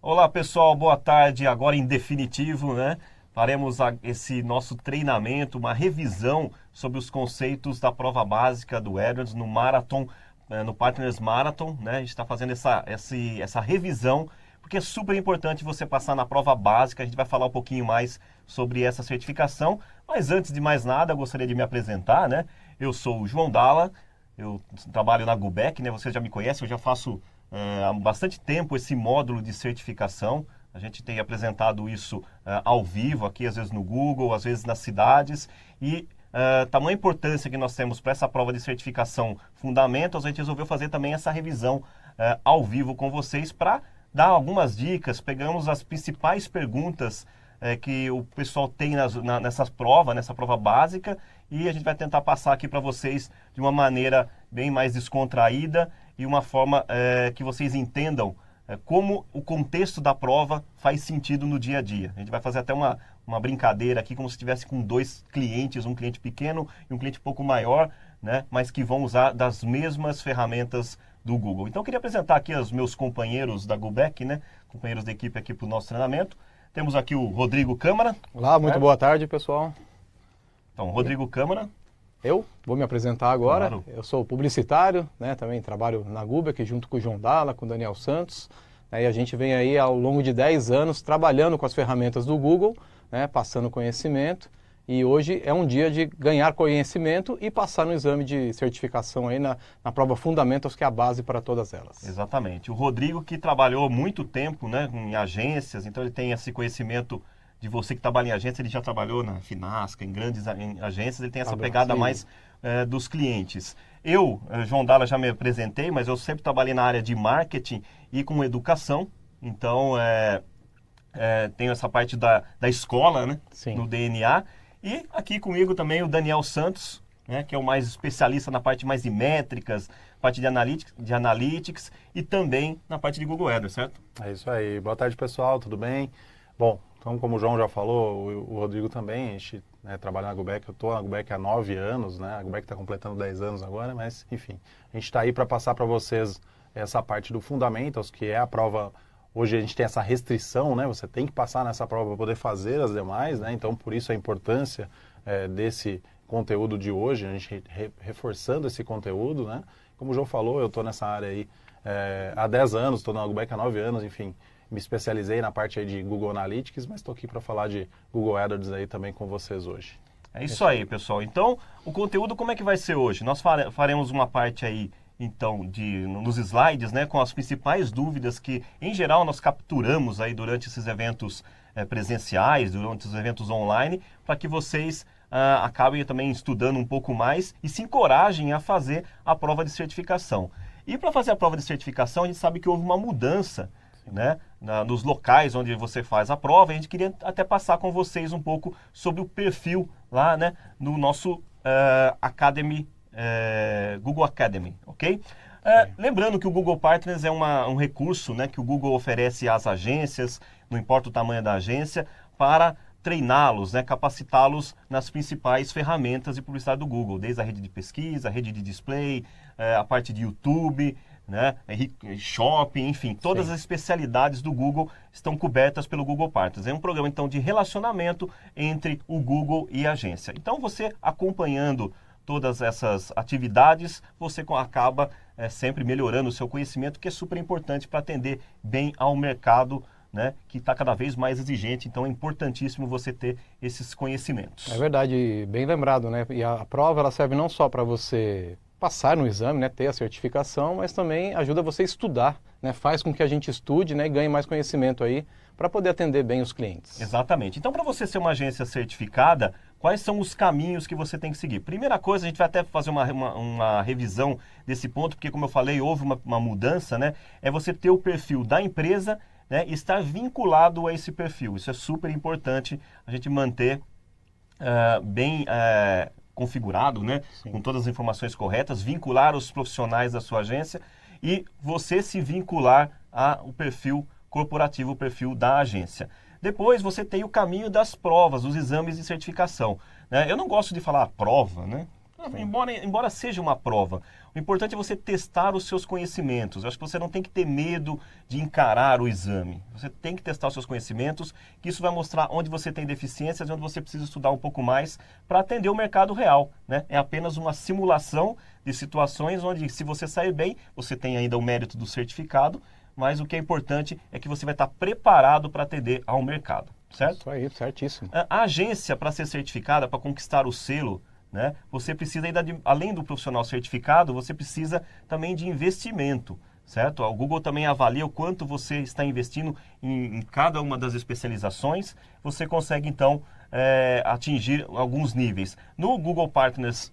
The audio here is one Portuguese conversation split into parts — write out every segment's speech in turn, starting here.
Olá pessoal, boa tarde. Agora em definitivo, né? Faremos esse nosso treinamento, uma revisão sobre os conceitos da prova básica do Edwards no Marathon, no Partners Marathon, né? A gente está fazendo essa revisão, porque é super importante você passar na prova básica. A gente vai falar um pouquinho mais sobre essa certificação, mas antes de mais nada, eu gostaria de me apresentar, né? Eu sou o João Dalla, eu trabalho na GUBEC, né? Você já me conhece, eu já faço há bastante tempo esse módulo de certificação. A gente tem apresentado isso ao vivo aqui, às vezes no Google, às vezes nas cidades. E tamanha importância que nós temos para essa prova de certificação Fundamentals, a gente resolveu fazer também essa revisão ao vivo com vocês para dar algumas dicas. Pegamos as principais perguntas que o pessoal tem nessa prova básica, e a gente vai tentar passar aqui para vocês de uma maneira bem mais descontraída e uma forma que vocês entendam como o contexto da prova faz sentido no dia a dia. A gente vai fazer até uma brincadeira aqui, como se estivesse com dois clientes, um cliente pequeno e um cliente um pouco maior, né, mas que vão usar das mesmas ferramentas do Google. Então eu queria apresentar aqui os meus companheiros da GUBEC, né, companheiros da equipe aqui para o nosso treinamento. Temos aqui o Rodrigo Câmara. Olá, muito boa tarde, pessoal. Então, Rodrigo Câmara. Eu vou me apresentar agora. Claro. Eu sou publicitário, né, também trabalho na GUBEC junto com o João Dalla, com o Daniel Santos. E a gente vem aí ao longo de 10 anos trabalhando com as ferramentas do Google, né, passando conhecimento. E hoje é um dia de ganhar conhecimento e passar no exame de certificação aí na prova Fundamentals, que é a base para todas elas. Exatamente. O Rodrigo, que trabalhou muito tempo, né, em agências, então ele tem esse conhecimento de você que trabalha em agência. Ele já trabalhou na Finasca, em grandes agências, ele tem essa pegada mais dos clientes. Eu, João Dalla, já me apresentei, mas eu sempre trabalhei na área de marketing e com educação, então tenho essa parte da escola, né, no DNA. E aqui comigo também o Daniel Santos, né, que é o mais especialista na parte mais de métricas, parte de analytics e também na parte de Google AdWords, certo? É isso aí. Boa tarde, pessoal. Tudo bem? Bom, então como o João já falou, o Rodrigo também, a gente trabalha na GUBEC. Eu estou na GUBEC há 9 anos, né? A GUBEC está completando 10 anos agora, mas enfim, a gente está aí para passar para vocês essa parte do Fundamentals, que é a prova. Hoje a gente tem essa restrição, né? Você tem que passar nessa prova para poder fazer as demais, né? Então, por isso a importância desse conteúdo de hoje, a gente reforçando esse conteúdo, né? Como o João falou, eu estou nessa área aí há 10 anos, estou na GUBEC há 9 anos, enfim, me especializei na parte aí de Google Analytics, mas estou aqui para falar de Google AdWords aí também com vocês hoje. É isso aí, pessoal. Então, o conteúdo como é que vai ser hoje? Nós faremos uma parte aí, então, nos slides, né, com as principais dúvidas que, em geral, nós capturamos aí durante esses eventos presenciais, durante os eventos online, para que vocês acabem também estudando um pouco mais e se encorajem a fazer a prova de certificação. E para fazer a prova de certificação, a gente sabe que houve uma mudança, né, nos locais onde você faz a prova. A gente queria até passar com vocês um pouco sobre o perfil lá, né, no nosso Academy, Google Academy, ok? Lembrando que o Google Partners é um recurso, né, que o Google oferece às agências, não importa o tamanho da agência, para treiná-los, né, capacitá-los nas principais ferramentas de publicidade do Google, desde a rede de pesquisa, a rede de display, a parte de YouTube, né, shopping, enfim, todas as especialidades do Google estão cobertas pelo Google Partners. É um programa, então, de relacionamento entre o Google e a agência. Então, você acompanhando todas essas atividades, você acaba sempre melhorando o seu conhecimento, que é super importante para atender bem ao mercado, né, que está cada vez mais exigente. Então é importantíssimo você ter esses conhecimentos. É verdade, bem lembrado, né? E a prova ela serve não só para você passar no exame, né, ter a certificação, mas também ajuda você a estudar, né? Faz com que a gente estude, né, e ganhe mais conhecimento aí para poder atender bem os clientes. Exatamente. Então, para você ser uma agência certificada, quais são os caminhos que você tem que seguir? Primeira coisa, a gente vai até fazer uma revisão desse ponto, porque, como eu falei, houve uma mudança, né? É você ter o perfil da empresa, né, e estar vinculado a esse perfil. Isso é super importante, a gente manter bem configurado, né, com todas as informações corretas, vincular os profissionais da sua agência e você se vincular ao perfil corporativo, o perfil da agência. Depois você tem o caminho das provas, os exames de certificação, né? Eu não gosto de falar prova, né? embora seja uma prova, o importante é você testar os seus conhecimentos. Eu acho que você não tem que ter medo de encarar o exame. Você tem que testar os seus conhecimentos, que isso vai mostrar onde você tem deficiências e onde você precisa estudar um pouco mais para atender o mercado real, né? É apenas uma simulação de situações onde, se você sair bem, você tem ainda o mérito do certificado, mas o que é importante é que você vai estar preparado para atender ao mercado, certo? Isso aí, certíssimo. A agência, para ser certificada, para conquistar o selo, né, você precisa ainda, além do profissional certificado, você precisa também de investimento, certo? O Google também avalia o quanto você está investindo em cada uma das especializações. Você consegue, então, atingir alguns níveis. No Google Partners,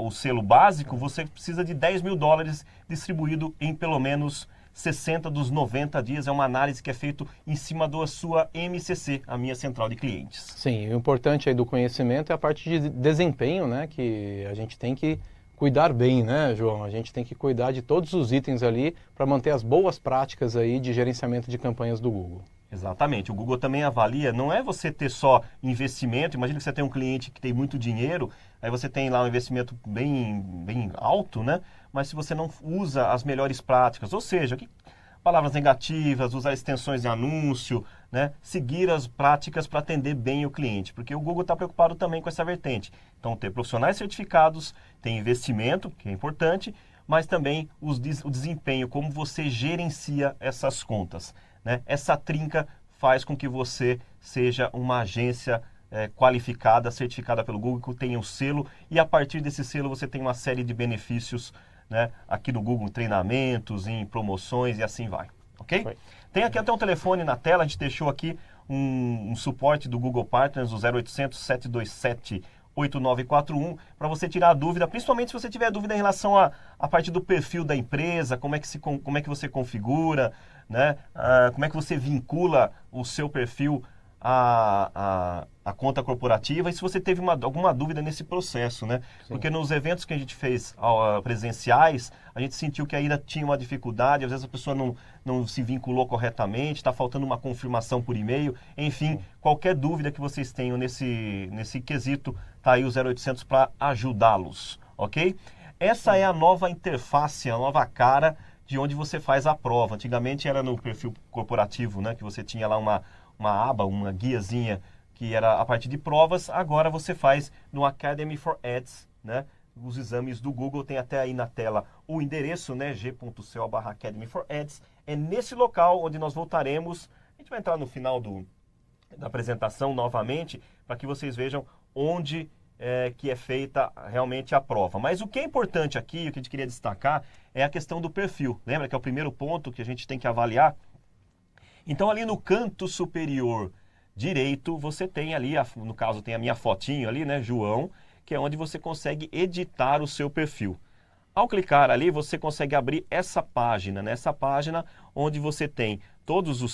o selo básico, você precisa de $10.000 distribuído em pelo menos 60 dos 90 dias. É uma análise que é feita em cima da sua MCC, a minha central de clientes. Sim, o importante aí do conhecimento é a parte de desempenho, né? Que a gente tem que cuidar bem, né, João? A gente tem que cuidar de todos os itens ali para manter as boas práticas aí de gerenciamento de campanhas do Google. Exatamente. O Google também avalia, não é você ter só investimento. Imagina que você tem um cliente que tem muito dinheiro, aí você tem lá um investimento bem alto, né? Mas se você não usa as melhores práticas, ou seja, palavras negativas, usar extensões de anúncio, né? Seguir as práticas para atender bem o cliente, porque o Google está preocupado também com essa vertente. Então, ter profissionais certificados, tem investimento, que é importante, mas também o desempenho, como você gerencia essas contas, né? Essa trinca faz com que você seja uma agência qualificada, certificada pelo Google, que tenha o selo, e a partir desse selo você tem uma série de benefícios, né, aqui no Google, em treinamentos, em promoções e assim vai, ok? Foi. Tem aqui até um telefone na tela, a gente deixou aqui um suporte do Google Partners, o 0800 727 8941, para você tirar a dúvida, principalmente se você tiver dúvida em relação à parte do perfil da empresa, como é que você configura, né? Como é que você vincula o seu perfil à conta corporativa, e se você teve alguma dúvida nesse processo, né? Sim. Porque nos eventos que a gente fez presenciais, a gente sentiu que ainda tinha uma dificuldade, às vezes a pessoa não se vinculou corretamente, está faltando uma confirmação por e-mail, enfim, qualquer dúvida que vocês tenham nesse quesito, tá aí o 0800 para ajudá-los, ok? Essa é a nova interface, a nova cara de onde você faz a prova. Antigamente era no perfil corporativo, né? Que você tinha lá uma aba, uma guiazinha que era a parte de provas. Agora você faz no Academy for Ads, né? Os exames do Google, tem até aí na tela o endereço, né? g.co/Academy for Ads. É nesse local onde nós voltaremos. A gente vai entrar no final da apresentação novamente, para que vocês vejam onde que é feita realmente a prova. Mas o que é importante aqui, o que a gente queria destacar, é a questão do perfil. Lembra que é o primeiro ponto que a gente tem que avaliar? Então, ali no canto superior direito, você tem ali, no caso tem a minha fotinho ali, né, João, que é onde você consegue editar o seu perfil. Ao clicar ali, você consegue abrir essa página, né? Essa página onde você tem todas as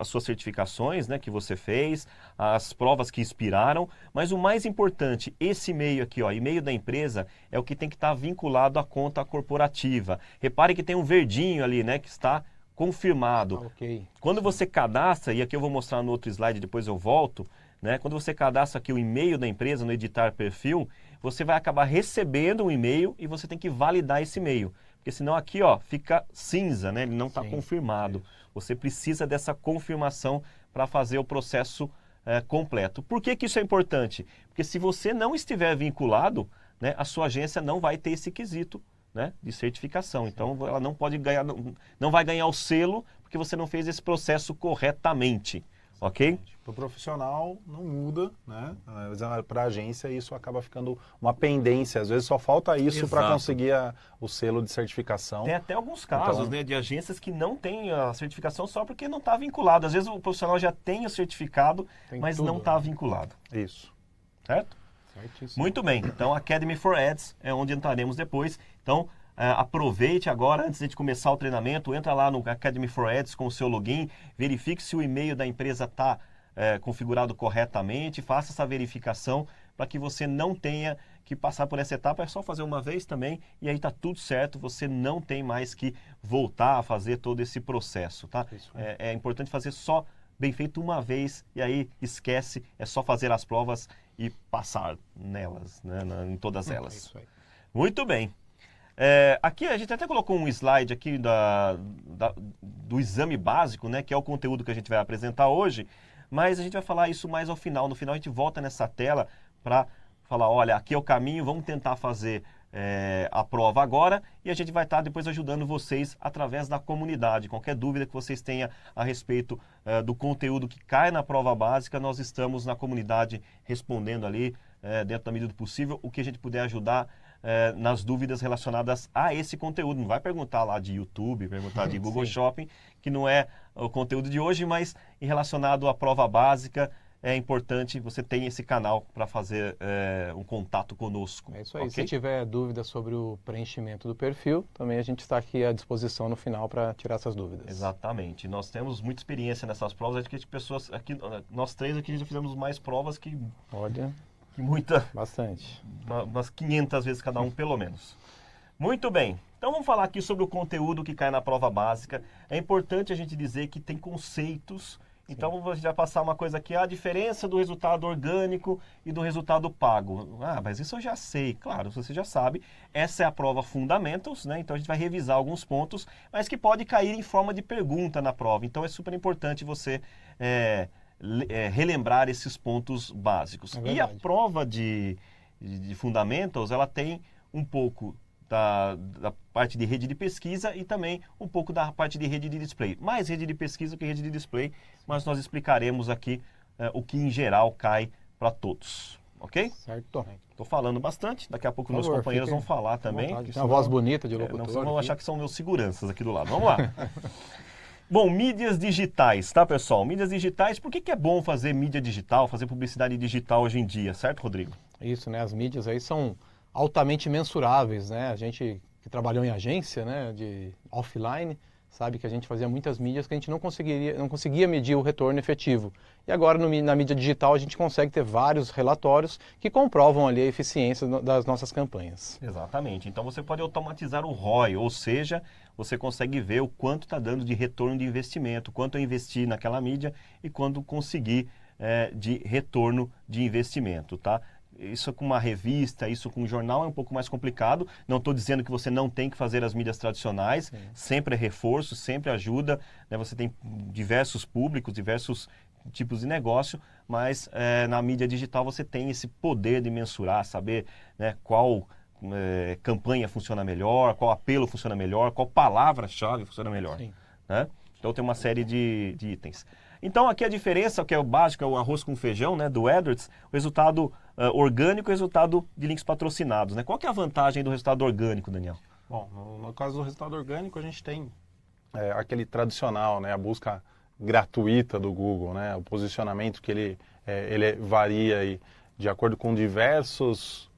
suas certificações, né, que você fez, as provas que inspiraram, mas o mais importante, esse e-mail aqui, ó, e-mail da empresa, é o que tem que estar vinculado à conta corporativa. Repare que tem um verdinho ali, né, que está confirmado. Ok. Quando você cadastra, e aqui eu vou mostrar no outro slide, depois eu volto, né? Quando você cadastra aqui o e-mail da empresa no editar perfil, você vai acabar recebendo um e-mail e você tem que validar esse e-mail. Porque senão aqui, ó, fica cinza, né? Ele não está confirmado. Você precisa dessa confirmação para fazer o processo completo. Por que isso é importante? Porque se você não estiver vinculado, né, a sua agência não vai ter esse quesito, né, de certificação. Então ela não pode ganhar, não vai ganhar o selo porque você não fez esse processo corretamente, ok? Para o profissional não muda, né? Para a agência isso acaba ficando uma pendência. Às vezes só falta isso para conseguir o selo de certificação. Tem até alguns casos, né, de agências que não têm a certificação só porque não está vinculado. Às vezes o profissional já tem o certificado, mas não está vinculado. Isso. Certo? Certíssimo. Muito bem, então Academy for Ads é onde entraremos depois. Então aproveite agora, antes de começar o treinamento, entra lá no Academy for Ads com o seu login, verifique se o e-mail da empresa está configurado corretamente, faça essa verificação para que você não tenha que passar por essa etapa. É só fazer uma vez também e aí está tudo certo, você não tem mais que voltar a fazer todo esse processo, tá? É importante fazer só bem feito uma vez e aí esquece, é só fazer as provas e passar nelas, né, em todas elas. É isso aí. Muito bem. Aqui a gente até colocou um slide aqui do exame básico, né, que é o conteúdo que a gente vai apresentar hoje, mas a gente vai falar isso mais ao final. No final a gente volta nessa tela para falar, olha, aqui é o caminho, vamos tentar fazer a prova agora e a gente vai estar depois ajudando vocês através da comunidade. Qualquer dúvida que vocês tenham a respeito do conteúdo que cai na prova básica, nós estamos na comunidade respondendo ali, dentro da medida do possível, o que a gente puder ajudar nas dúvidas relacionadas a esse conteúdo. Não vai perguntar lá de YouTube, perguntar de Google Shopping, que não é o conteúdo de hoje, mas relacionado à prova básica, é importante você ter esse canal para fazer um contato conosco. É isso aí. Okay? Se tiver dúvidas sobre o preenchimento do perfil, também a gente está aqui à disposição no final para tirar essas dúvidas. Exatamente. Nós temos muita experiência nessas provas. Acho que as pessoas aqui, nós três aqui já fizemos mais provas que Olha, muita, bastante. umas 500 vezes cada um, pelo menos. Muito bem. Então vamos falar aqui sobre o conteúdo que cai na prova básica. É importante a gente dizer que tem conceitos. Então, vou já passar uma coisa aqui, a diferença do resultado orgânico e do resultado pago. Ah, mas isso eu já sei. Claro, você já sabe, essa é a prova Fundamentals, né? Então a gente vai revisar alguns pontos, mas que pode cair em forma de pergunta na prova. Então é super importante você relembrar esses pontos básicos. E a prova de Fundamentals, ela tem um pouco da parte de rede de pesquisa e também um pouco da parte de rede de display. Mais rede de pesquisa que rede de display, mas nós explicaremos aqui o que em geral cai para todos. Ok? Certo. Estou falando bastante, daqui a pouco meus companheiros vão falar também. Tem uma voz bonita de locutor. Não vão achar que são meus seguranças aqui do lado. Vamos lá. Bom, mídias digitais, tá, pessoal? Mídias digitais, por que é bom fazer mídia digital, fazer publicidade digital hoje em dia, certo, Rodrigo? Isso, né? As mídias aí são altamente mensuráveis, né? A gente que trabalhou em agência, né, de offline, sabe que a gente fazia muitas mídias que a gente não conseguia medir o retorno efetivo. E agora na mídia digital a gente consegue ter vários relatórios que comprovam ali a eficiência das nossas campanhas. Exatamente. Então você pode automatizar o ROI, ou seja, você consegue ver o quanto está dando de retorno de investimento, quanto eu investi naquela mídia e quanto consegui de retorno de investimento, tá? Isso com uma revista, isso com um jornal é um pouco mais complicado. Não estou dizendo que você não tem que fazer as mídias tradicionais. Sim. Sempre é reforço, sempre ajuda, né? Você tem diversos públicos, diversos tipos de negócio, mas na mídia digital você tem esse poder de mensurar, saber, né, qual campanha funciona melhor, qual apelo funciona melhor, qual palavra-chave funciona melhor. Né? Então tem uma série de itens. Então aqui a diferença, que é o básico, é o arroz com feijão, né, do AdWords, o resultado orgânico e o resultado de links patrocinados. Né? Qual que é a vantagem do resultado orgânico, Daniel? Bom, no caso do resultado orgânico, a gente tem aquele tradicional, né, a busca gratuita do Google, né, o posicionamento que ele varia aí, de acordo com diversos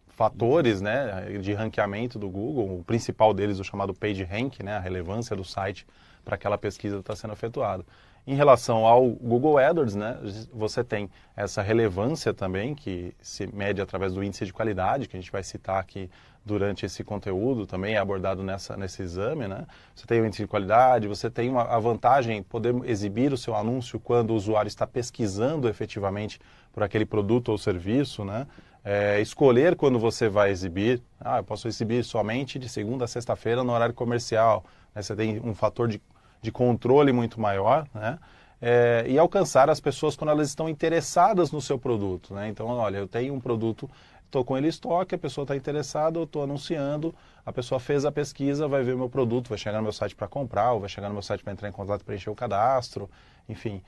fatores, né, de ranqueamento do Google. O principal deles, o chamado PageRank, né, a relevância do site para aquela pesquisa que está sendo efetuada. Em relação ao Google AdWords, né, você tem essa relevância também, que se mede através do índice de qualidade, que a gente vai citar aqui durante esse conteúdo, também é abordado nesse exame. Né? Você tem o índice de qualidade, você tem a vantagem de poder exibir o seu anúncio quando o usuário está pesquisando efetivamente por aquele produto ou serviço, né? Escolher quando você vai exibir. Eu posso exibir somente de segunda a sexta-feira no horário comercial. Né? Você tem um fator de controle muito maior, né? E alcançar as pessoas quando elas estão interessadas no seu produto. Né? Então, olha, eu tenho um produto, estou com ele em estoque, a pessoa está interessada, eu estou anunciando, a pessoa fez a pesquisa, vai ver o meu produto, vai chegar no meu site para comprar, ou vai chegar no meu site para entrar em contato e preencher o cadastro, enfim,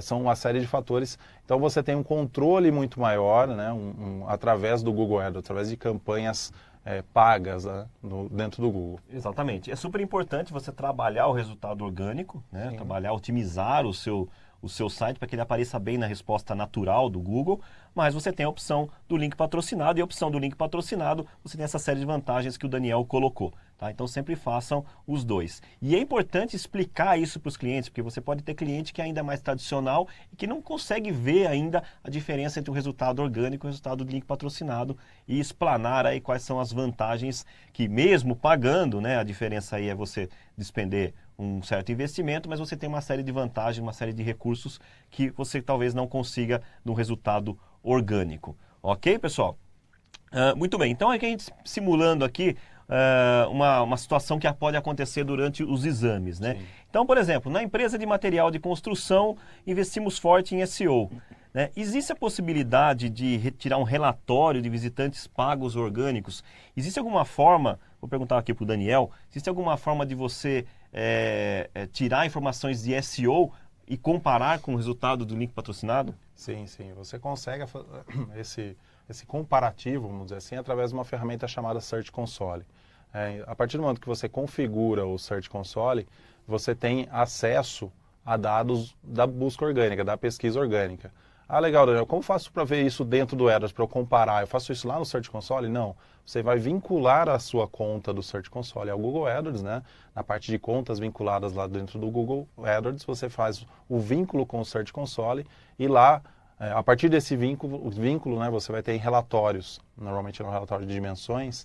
são uma série de fatores. Então você tem um controle muito maior, né, através do Google AdWords, através de campanhas pagas, né, dentro do Google. Exatamente. É super importante você trabalhar o resultado orgânico, né, trabalhar, otimizar o seu site para que ele apareça bem na resposta natural do Google, mas você tem a opção do link patrocinado, e a opção do link patrocinado, você tem essa série de vantagens que o Daniel colocou. Tá? Então sempre façam os dois. E é importante explicar isso para os clientes, porque você pode ter cliente que é ainda mais tradicional e que não consegue ver ainda a diferença entre o resultado orgânico e o resultado do link patrocinado, e explanar aí quais são as vantagens que, mesmo pagando, né, a diferença aí é você despender um certo investimento, mas você tem uma série de vantagens, uma série de recursos que você talvez não consiga no resultado orgânico. Ok, pessoal? Muito bem, então aqui a gente simulando aqui uma situação que pode acontecer durante os exames, né? Sim. Então, por exemplo, na empresa de material de construção, investimos forte em SEO. Né? Existe a possibilidade de retirar um relatório de visitantes pagos orgânicos? Existe alguma forma, vou perguntar aqui para o Daniel, existe alguma forma de você tirar informações de SEO e comparar com o resultado do link patrocinado? Sim, sim. Você consegue esse comparativo, vamos dizer assim, através de uma ferramenta chamada Search Console. A partir do momento que você configura o Search Console, você tem acesso a dados da busca orgânica, da pesquisa orgânica. Ah, legal, Daniel, como faço para ver isso dentro do AdWords, para eu comparar? Eu faço isso lá no Search Console? Não. Você vai vincular a sua conta do Search Console ao Google AdWords, né? Na parte de contas vinculadas lá dentro do Google AdWords, você faz o vínculo com o Search Console e lá, a partir desse vínculo, né, você vai ter relatórios, normalmente é um relatório de dimensões,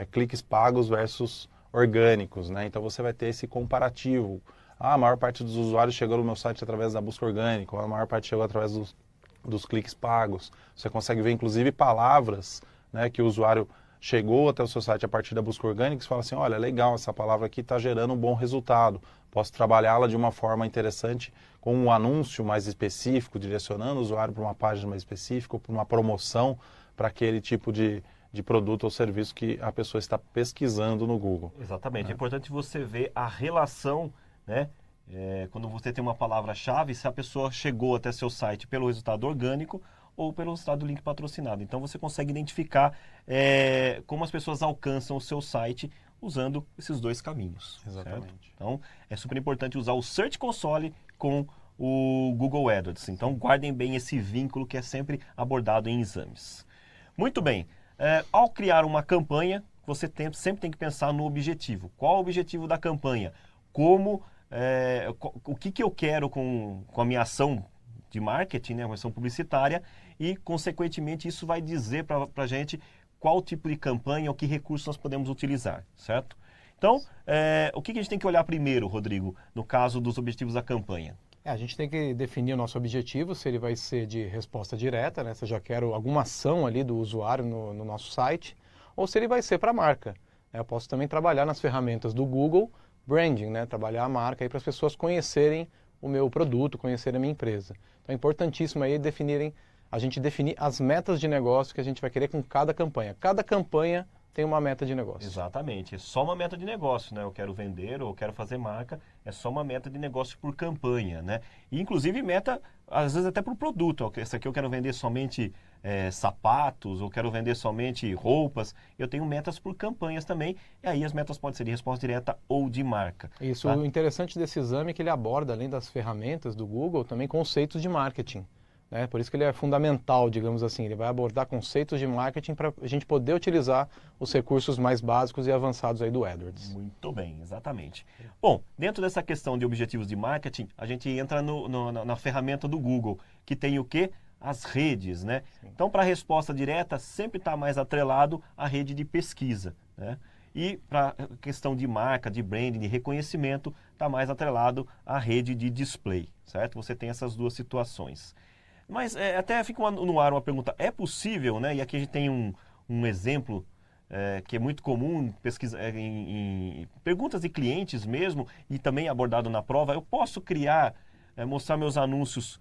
cliques pagos versus orgânicos, né? Então você vai ter esse comparativo. A maior parte dos usuários chegou no meu site através da busca orgânica, a maior parte chegou através dos cliques pagos. Você consegue ver, inclusive, palavras, né, que o usuário chegou até o seu site a partir da busca orgânica e fala assim, olha, legal, essa palavra aqui está gerando um bom resultado. Posso trabalhá-la de uma forma interessante, com um anúncio mais específico, direcionando o usuário para uma página mais específica, ou para uma promoção para aquele tipo de produto ou serviço que a pessoa está pesquisando no Google. Exatamente. É importante você ver a relação, né? Quando você tem uma palavra-chave, se a pessoa chegou até seu site pelo resultado orgânico ou pelo resultado do link patrocinado. Então você consegue identificar como as pessoas alcançam o seu site usando esses dois caminhos. Exatamente. Certo? Então é super importante usar o Search Console com o Google AdWords. Então guardem bem esse vínculo que é sempre abordado em exames. Muito bem. Ao criar uma campanha, você sempre tem que pensar no objetivo. Qual o objetivo da campanha? O que eu quero com a minha ação de marketing, né, uma ação publicitária, e, consequentemente, isso vai dizer para a gente qual tipo de campanha ou que recursos nós podemos utilizar, certo? Então, o que a gente tem que olhar primeiro, Rodrigo, no caso dos objetivos da campanha? A gente tem que definir o nosso objetivo, se ele vai ser de resposta direta, né? Se eu já quero alguma ação ali do usuário no nosso site, ou se ele vai ser para a marca. Eu posso também trabalhar nas ferramentas do Google Branding, né? Trabalhar a marca para as pessoas conhecerem o meu produto, conhecerem a minha empresa. Então é importantíssimo aí a gente definir as metas de negócio que a gente vai querer com cada campanha. Cada campanha tem uma meta de negócio. Exatamente, é só uma meta de negócio, né? Eu quero vender ou eu quero fazer marca, é só uma meta de negócio por campanha, né? E inclusive meta, às vezes até por produto. Essa aqui eu quero vender somente sapatos, ou quero vender somente roupas. Eu tenho metas por campanhas também, e aí as metas podem ser de resposta direta ou de marca. Isso, tá? O interessante desse exame é que ele aborda, além das ferramentas do Google, também conceitos de marketing. Por isso que ele é fundamental, digamos assim, ele vai abordar conceitos de marketing para a gente poder utilizar os recursos mais básicos e avançados aí do AdWords. Muito bem, exatamente. Bom, dentro dessa questão de objetivos de marketing, a gente entra na ferramenta do Google, que tem o quê? As redes, né? Sim. Então, para a resposta direta, sempre está mais atrelado à rede de pesquisa, né? E para a questão de marca, de branding, de reconhecimento, está mais atrelado à rede de display, certo? Você tem essas duas situações. Mas até fica no ar uma pergunta, é possível, né? E aqui a gente tem um exemplo que é muito comum em perguntas de clientes mesmo e também abordado na prova. Eu posso criar, mostrar meus anúncios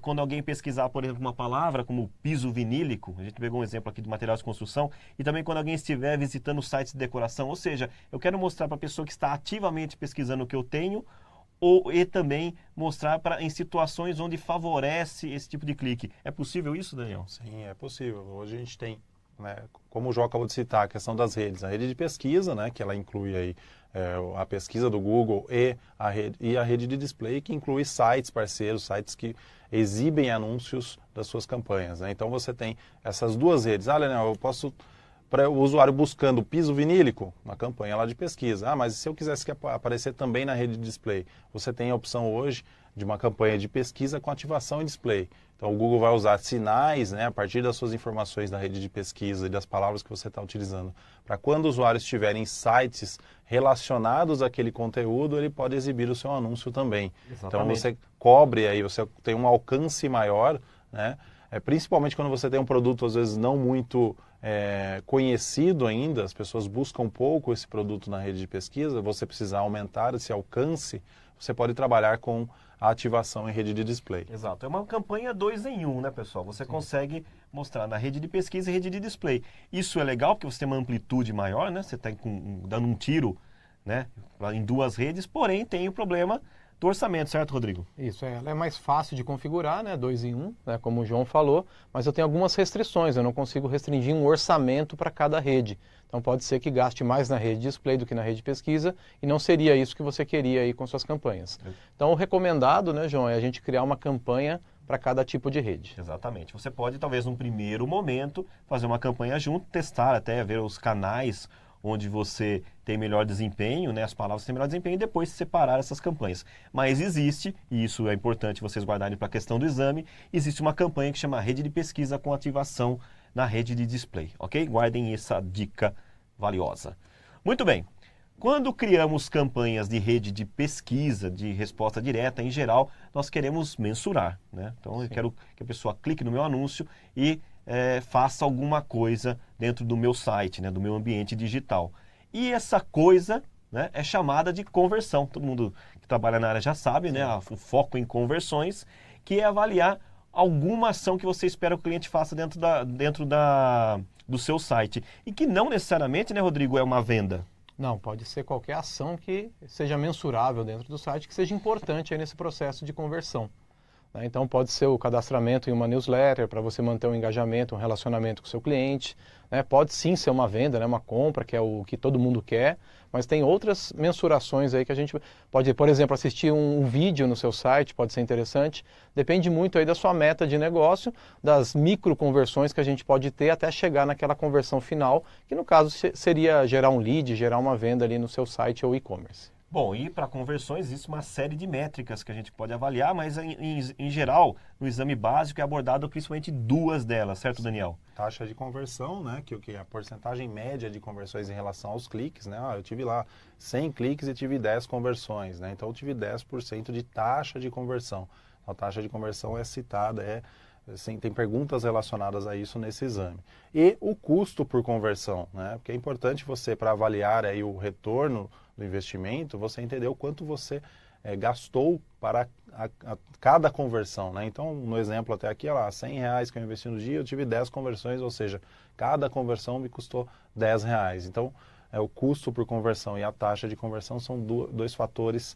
quando alguém pesquisar, por exemplo, uma palavra como piso vinílico, a gente pegou um exemplo aqui de materiais de construção, e também quando alguém estiver visitando sites de decoração, ou seja, eu quero mostrar para a pessoa que está ativamente pesquisando o que eu tenho, e também mostrar em situações onde favorece esse tipo de clique. É possível isso, Daniel? Sim, é possível. Hoje a gente tem, né, como o João acabou de citar, a questão das redes. A rede de pesquisa, né, que ela inclui aí, a pesquisa do Google e a rede de display, que inclui sites parceiros, sites que exibem anúncios das suas campanhas. Né? Então você tem essas duas redes. Daniel, eu posso... Para o usuário buscando piso vinílico, uma campanha lá de pesquisa. Mas se eu quisesse aparecer também na rede de display, você tem a opção hoje de uma campanha de pesquisa com ativação e display. Então o Google vai usar sinais, né, a partir das suas informações da rede de pesquisa e das palavras que você está utilizando, para quando usuários tiverem sites relacionados àquele conteúdo, ele pode exibir o seu anúncio também. Exatamente. Então você cobre aí, você tem um alcance maior, né? Principalmente quando você tem um produto às vezes não muito conhecido ainda, as pessoas buscam pouco esse produto na rede de pesquisa, você precisa aumentar esse alcance, você pode trabalhar com a ativação em rede de display. Exato, é uma campanha 2 em 1, né, pessoal? Você consegue mostrar na rede de pesquisa e rede de display. Isso é legal porque você tem uma amplitude maior, né? Você está dando um tiro, né, em 2 redes, porém tem o problema do orçamento, certo, Rodrigo? Isso, ela é mais fácil de configurar, né, 2 em 1, né, como o João falou, mas eu tenho algumas restrições, eu não consigo restringir um orçamento para cada rede. Então pode ser que gaste mais na rede display do que na rede pesquisa e não seria isso que você queria aí com suas campanhas. Então o recomendado, né, João, é a gente criar uma campanha para cada tipo de rede. Exatamente. Você pode, talvez, num primeiro momento, fazer uma campanha junto, testar até, ver os canais onde você tem melhor desempenho, né, as palavras têm melhor desempenho, e depois separar essas campanhas. Mas existe, e isso é importante vocês guardarem para a questão do exame, existe uma campanha que chama Rede de Pesquisa com ativação na rede de display, ok? Guardem essa dica valiosa. Muito bem. Quando criamos campanhas de rede de pesquisa, de resposta direta, em geral, nós queremos mensurar, né? Então, eu quero que a pessoa clique no meu anúncio e faça alguma coisa dentro do meu site, né, do meu ambiente digital. E essa coisa, né, é chamada de conversão. Todo mundo que trabalha na área já sabe, né, o foco em conversões, que é avaliar alguma ação que você espera que o cliente faça dentro do seu site. E que não necessariamente, né, Rodrigo, é uma venda. Não, pode ser qualquer ação que seja mensurável dentro do site, que seja importante aí nesse processo de conversão. Então pode ser o cadastramento em uma newsletter para você manter um engajamento, um relacionamento com o seu cliente. Pode sim ser uma venda, né, uma compra, que é o que todo mundo quer, mas tem outras mensurações aí que a gente pode, por exemplo, assistir um vídeo no seu site, pode ser interessante. Depende muito aí da sua meta de negócio, das micro conversões que a gente pode ter até chegar naquela conversão final, que no caso seria gerar um lead, gerar uma venda ali no seu site ou e-commerce. Bom, e para conversões existe uma série de métricas que a gente pode avaliar, mas em geral, no exame básico é abordado principalmente 2 delas, certo, Daniel? Taxa de conversão, né, que é a porcentagem média de conversões em relação aos cliques, né? Eu tive lá 100 cliques e tive 10 conversões, né? Então eu tive 10% de taxa de conversão. A taxa de conversão é citada, assim, tem perguntas relacionadas a isso nesse exame. E o custo por conversão, né? Porque é importante você, para avaliar aí o retorno do investimento, você entender o quanto você gastou para cada conversão, né? Então, no exemplo até aqui, olha lá, R$100 que eu investi no dia, eu tive 10 conversões, ou seja, cada conversão me custou R$10. Então, o custo por conversão e a taxa de conversão são 2 fatores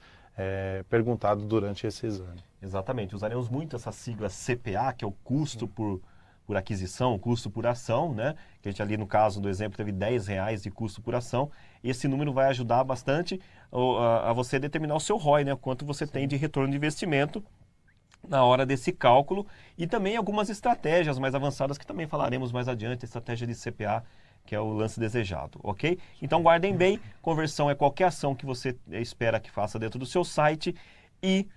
perguntados durante esse exame. Exatamente, usaremos muito essa sigla CPA, que é o custo por aquisição, custo por ação, né? Que a gente ali no caso do exemplo teve R$10 de custo por ação. Esse número vai ajudar bastante a você determinar o seu ROI, né? Quanto você tem de retorno de investimento na hora desse cálculo. E também algumas estratégias mais avançadas que também falaremos mais adiante, estratégia de CPA, que é o lance desejado, ok? Então guardem bem, conversão é qualquer ação que você espera que faça dentro do seu site e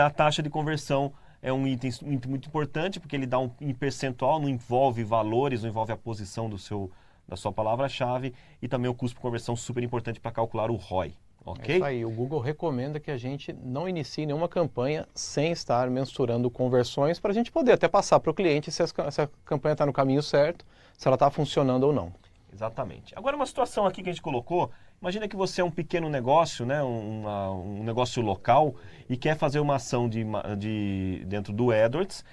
a taxa de conversão é um item muito importante, porque ele dá em percentual, não envolve valores, não envolve a posição da sua palavra-chave, e também o custo por conversão super importante para calcular o ROI, ok? É isso aí, o Google recomenda que a gente não inicie nenhuma campanha sem estar mensurando conversões, para a gente poder até passar para o cliente se essa campanha está no caminho certo, se ela está funcionando ou não. Exatamente. Agora uma situação aqui que a gente colocou, imagina que você é um pequeno negócio, né, um negócio local e quer fazer uma ação dentro do AdWords,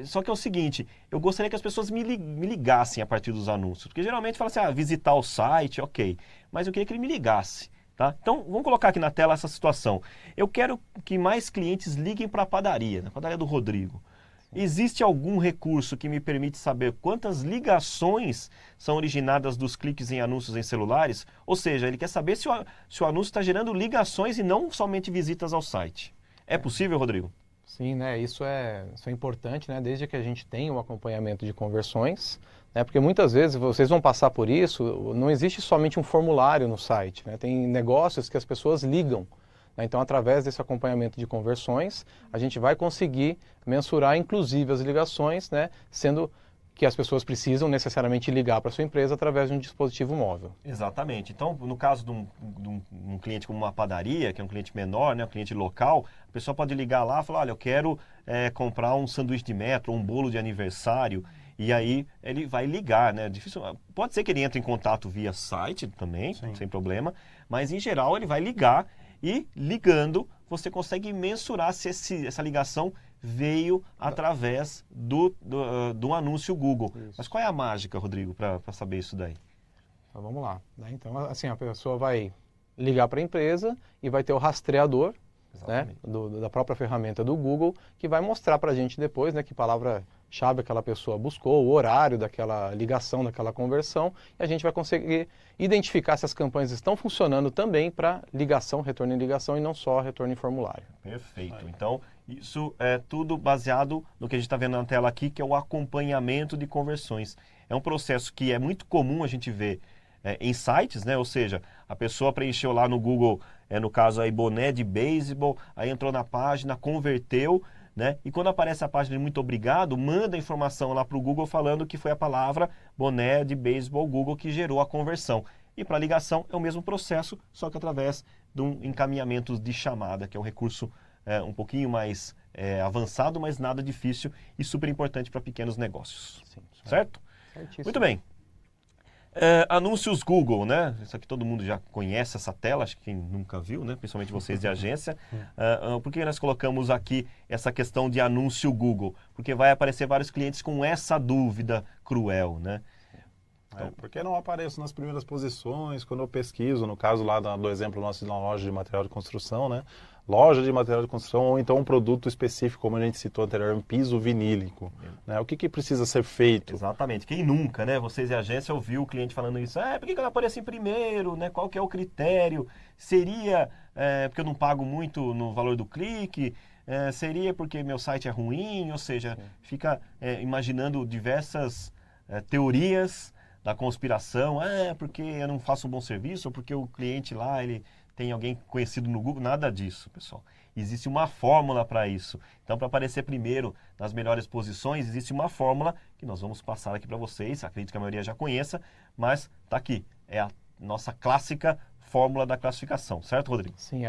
só que é o seguinte, eu gostaria que as pessoas me ligassem a partir dos anúncios, porque geralmente fala assim, visitar o site, ok, mas eu queria que ele me ligasse. Tá? Então, vamos colocar aqui na tela essa situação. Eu quero que mais clientes liguem para a padaria, na padaria do Rodrigo. Existe algum recurso que me permite saber quantas ligações são originadas dos cliques em anúncios em celulares? Ou seja, ele quer saber se o anúncio está gerando ligações e não somente visitas ao site. É possível, Rodrigo? Sim, né? Isso é importante, né? Desde que a gente tenha um acompanhamento de conversões, né? Porque muitas vezes vocês vão passar por isso, não existe somente um formulário no site, né? Tem negócios que as pessoas ligam, né? Então, através desse acompanhamento de conversões, a gente vai conseguir mensurar, inclusive, as ligações, né? Sendo que as pessoas precisam necessariamente ligar para a sua empresa através de um dispositivo móvel. Exatamente. Então, no caso de um cliente como uma padaria, que é um cliente menor, né, um cliente local, a pessoa pode ligar lá e falar, olha, eu quero comprar um sanduíche de metro, um bolo de aniversário, e aí ele vai ligar, né? Difícil, pode ser que ele entre em contato via site também, Sim. sem problema, mas em geral ele vai ligar e ligando você consegue mensurar se essa ligação veio através do anúncio Google. Isso. Mas qual é a mágica, Rodrigo, para saber isso daí? Então, vamos lá, né? Então, assim, a pessoa vai ligar para a empresa e vai ter o rastreador, né, da própria ferramenta do Google, que vai mostrar para a gente depois, né, que palavra-chave aquela pessoa buscou, o horário daquela ligação, daquela conversão, e a gente vai conseguir identificar se as campanhas estão funcionando também para ligação, retorno em ligação e não só retorno em formulário. Perfeito. Então, isso é tudo baseado no que a gente está vendo na tela aqui, que é o acompanhamento de conversões. É um processo que é muito comum a gente ver em sites, né? Ou seja, a pessoa preencheu lá no Google, no caso aí, boné de beisebol, aí entrou na página, converteu, né? E quando aparece a página de muito obrigado, manda a informação lá para o Google falando que foi a palavra boné de beisebol Google que gerou a conversão. E para ligação é o mesmo processo, só que através de um encaminhamento de chamada, que é um recurso um pouquinho mais avançado, mas nada difícil e super importante para pequenos negócios. Sim, certo? Certíssimo. Muito bem. Anúncios Google, né? Isso aqui todo mundo já conhece essa tela, acho que quem nunca viu, né? Principalmente vocês de agência. Por que nós colocamos aqui essa questão de anúncio Google? Porque vai aparecer vários clientes com essa dúvida cruel, né? Porque não apareço nas primeiras posições, quando eu pesquiso, no caso lá do exemplo nosso de uma loja de material de construção, né? Loja de material de construção ou então um produto específico, como a gente citou anteriormente, piso vinílico. Né? O que precisa ser feito? Exatamente. Quem nunca, né? Vocês e a agência ouviu o cliente falando isso. Por que eu não apareço em primeiro? Né? Qual que é o critério? Seria porque eu não pago muito no valor do clique? Seria porque meu site é ruim? Ou seja, fica imaginando diversas teorias da conspiração, porque eu não faço um bom serviço, ou porque o cliente lá, ele tem alguém conhecido no Google, nada disso, pessoal. Existe uma fórmula para isso. Então, para aparecer primeiro nas melhores posições, existe uma fórmula que nós vamos passar aqui para vocês, acredito que a maioria já conheça, mas está aqui, é a nossa clássica fórmula da classificação, certo, Rodrigo? Sim,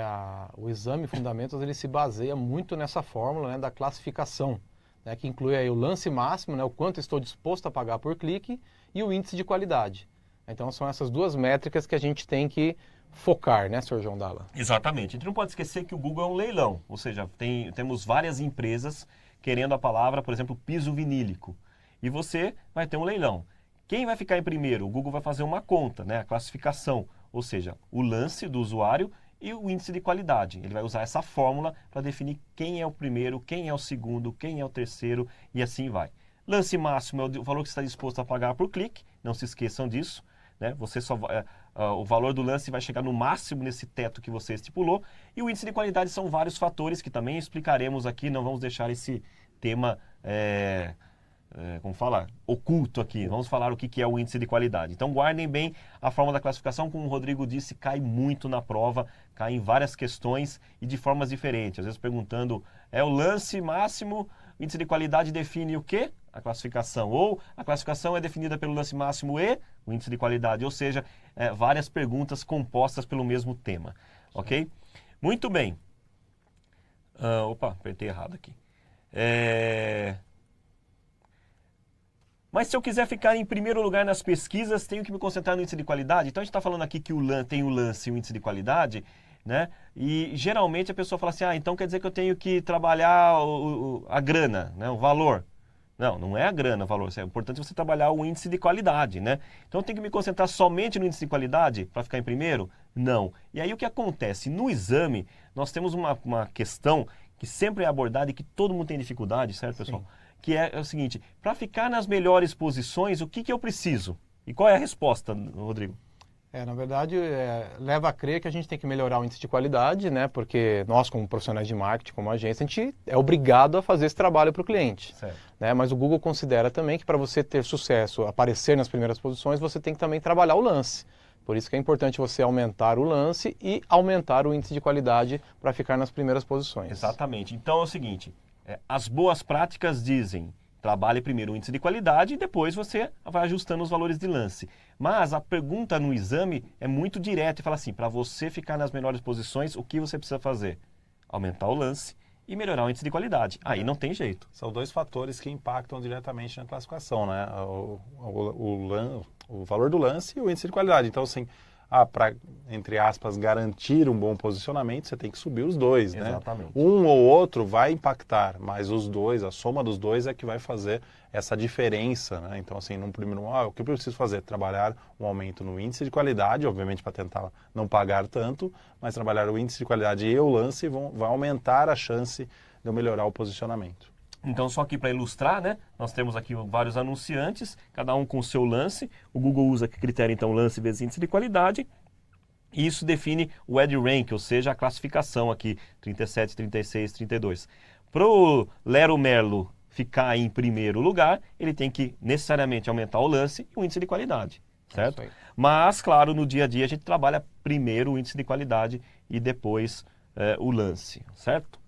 o exame Fundamentos ele se baseia muito nessa fórmula, né, da classificação, né, que inclui aí o lance máximo, né, o quanto estou disposto a pagar por clique, e o índice de qualidade. Então são essas duas métricas que a gente tem que focar, né, Sr. João Dalla? Exatamente. A gente não pode esquecer que o Google é um leilão, ou seja, temos várias empresas querendo a palavra, por exemplo, piso vinílico. E você vai ter um leilão. Quem vai ficar em primeiro? O Google vai fazer uma conta, né, a classificação, ou seja, o lance do usuário e o índice de qualidade. Ele vai usar essa fórmula para definir quem é o primeiro, quem é o segundo, quem é o terceiro e assim vai. Lance máximo é o valor que você está disposto a pagar por clique, não se esqueçam disso. Né? Você o valor do lance vai chegar no máximo nesse teto que você estipulou. E o índice de qualidade são vários fatores que também explicaremos aqui, não vamos deixar esse tema, como falar, oculto aqui. Vamos falar o que é o índice de qualidade. Então guardem bem a forma da classificação, como o Rodrigo disse, cai muito na prova, cai em várias questões e de formas diferentes. Às vezes perguntando, o lance máximo, o índice de qualidade define o quê? A classificação. Ou a classificação é definida pelo lance máximo e o índice de qualidade. Ou seja, várias perguntas compostas pelo mesmo tema. Ok? Muito bem. Apertei errado aqui. Mas se eu quiser ficar em primeiro lugar nas pesquisas, tenho que me concentrar no índice de qualidade? Então a gente está falando aqui que tem o lance e o índice de qualidade, né? E geralmente a pessoa fala assim, então quer dizer que eu tenho que trabalhar a grana, né? O valor. Não, não é a grana o valor, é importante você trabalhar o índice de qualidade, né? Então eu tenho que me concentrar somente no índice de qualidade para ficar em primeiro? Não. E aí o que acontece? No exame, nós temos uma questão que sempre é abordada e que todo mundo tem dificuldade, certo, pessoal? Sim. Que é o seguinte, para ficar nas melhores posições, o que eu preciso? E qual é a resposta, Rodrigo? Na verdade, leva a crer que a gente tem que melhorar o índice de qualidade, né? Porque nós, como profissionais de marketing, como agência, a gente é obrigado a fazer esse trabalho para o cliente. Certo. Né? Mas o Google considera também que para você ter sucesso, aparecer nas primeiras posições, você tem que também trabalhar o lance. Por isso que é importante você aumentar o lance e aumentar o índice de qualidade para ficar nas primeiras posições. Exatamente. Então é o seguinte, as boas práticas dizem, trabalhe primeiro o índice de qualidade e depois você vai ajustando os valores de lance. Mas a pergunta no exame é muito direta e fala assim, para você ficar nas melhores posições, o que você precisa fazer? Aumentar o lance e melhorar o índice de qualidade. Aí não tem jeito. São dois fatores que impactam diretamente na classificação, né? O valor do lance e o índice de qualidade. Então, assim, para, entre aspas, garantir um bom posicionamento, você tem que subir os dois, né? Exatamente. Um ou outro vai impactar, mas os dois, a soma dos dois é que vai fazer essa diferença, né? Então, assim, num primeiro momento, o que eu preciso fazer? Trabalhar um aumento no índice de qualidade, obviamente para tentar não pagar tanto, mas trabalhar o índice de qualidade e o lance vai aumentar a chance de eu melhorar o posicionamento. Então, só aqui para ilustrar, né? Nós temos aqui vários anunciantes, cada um com o seu lance. O Google usa que critério, então, lance vezes índice de qualidade. E isso define o EdRank, ou seja, a classificação aqui, 37, 36, 32. Para o Lero Merlo ficar em primeiro lugar, ele tem que necessariamente aumentar o lance e o índice de qualidade, certo? Mas, claro, no dia a dia a gente trabalha primeiro o índice de qualidade e depois o lance, certo?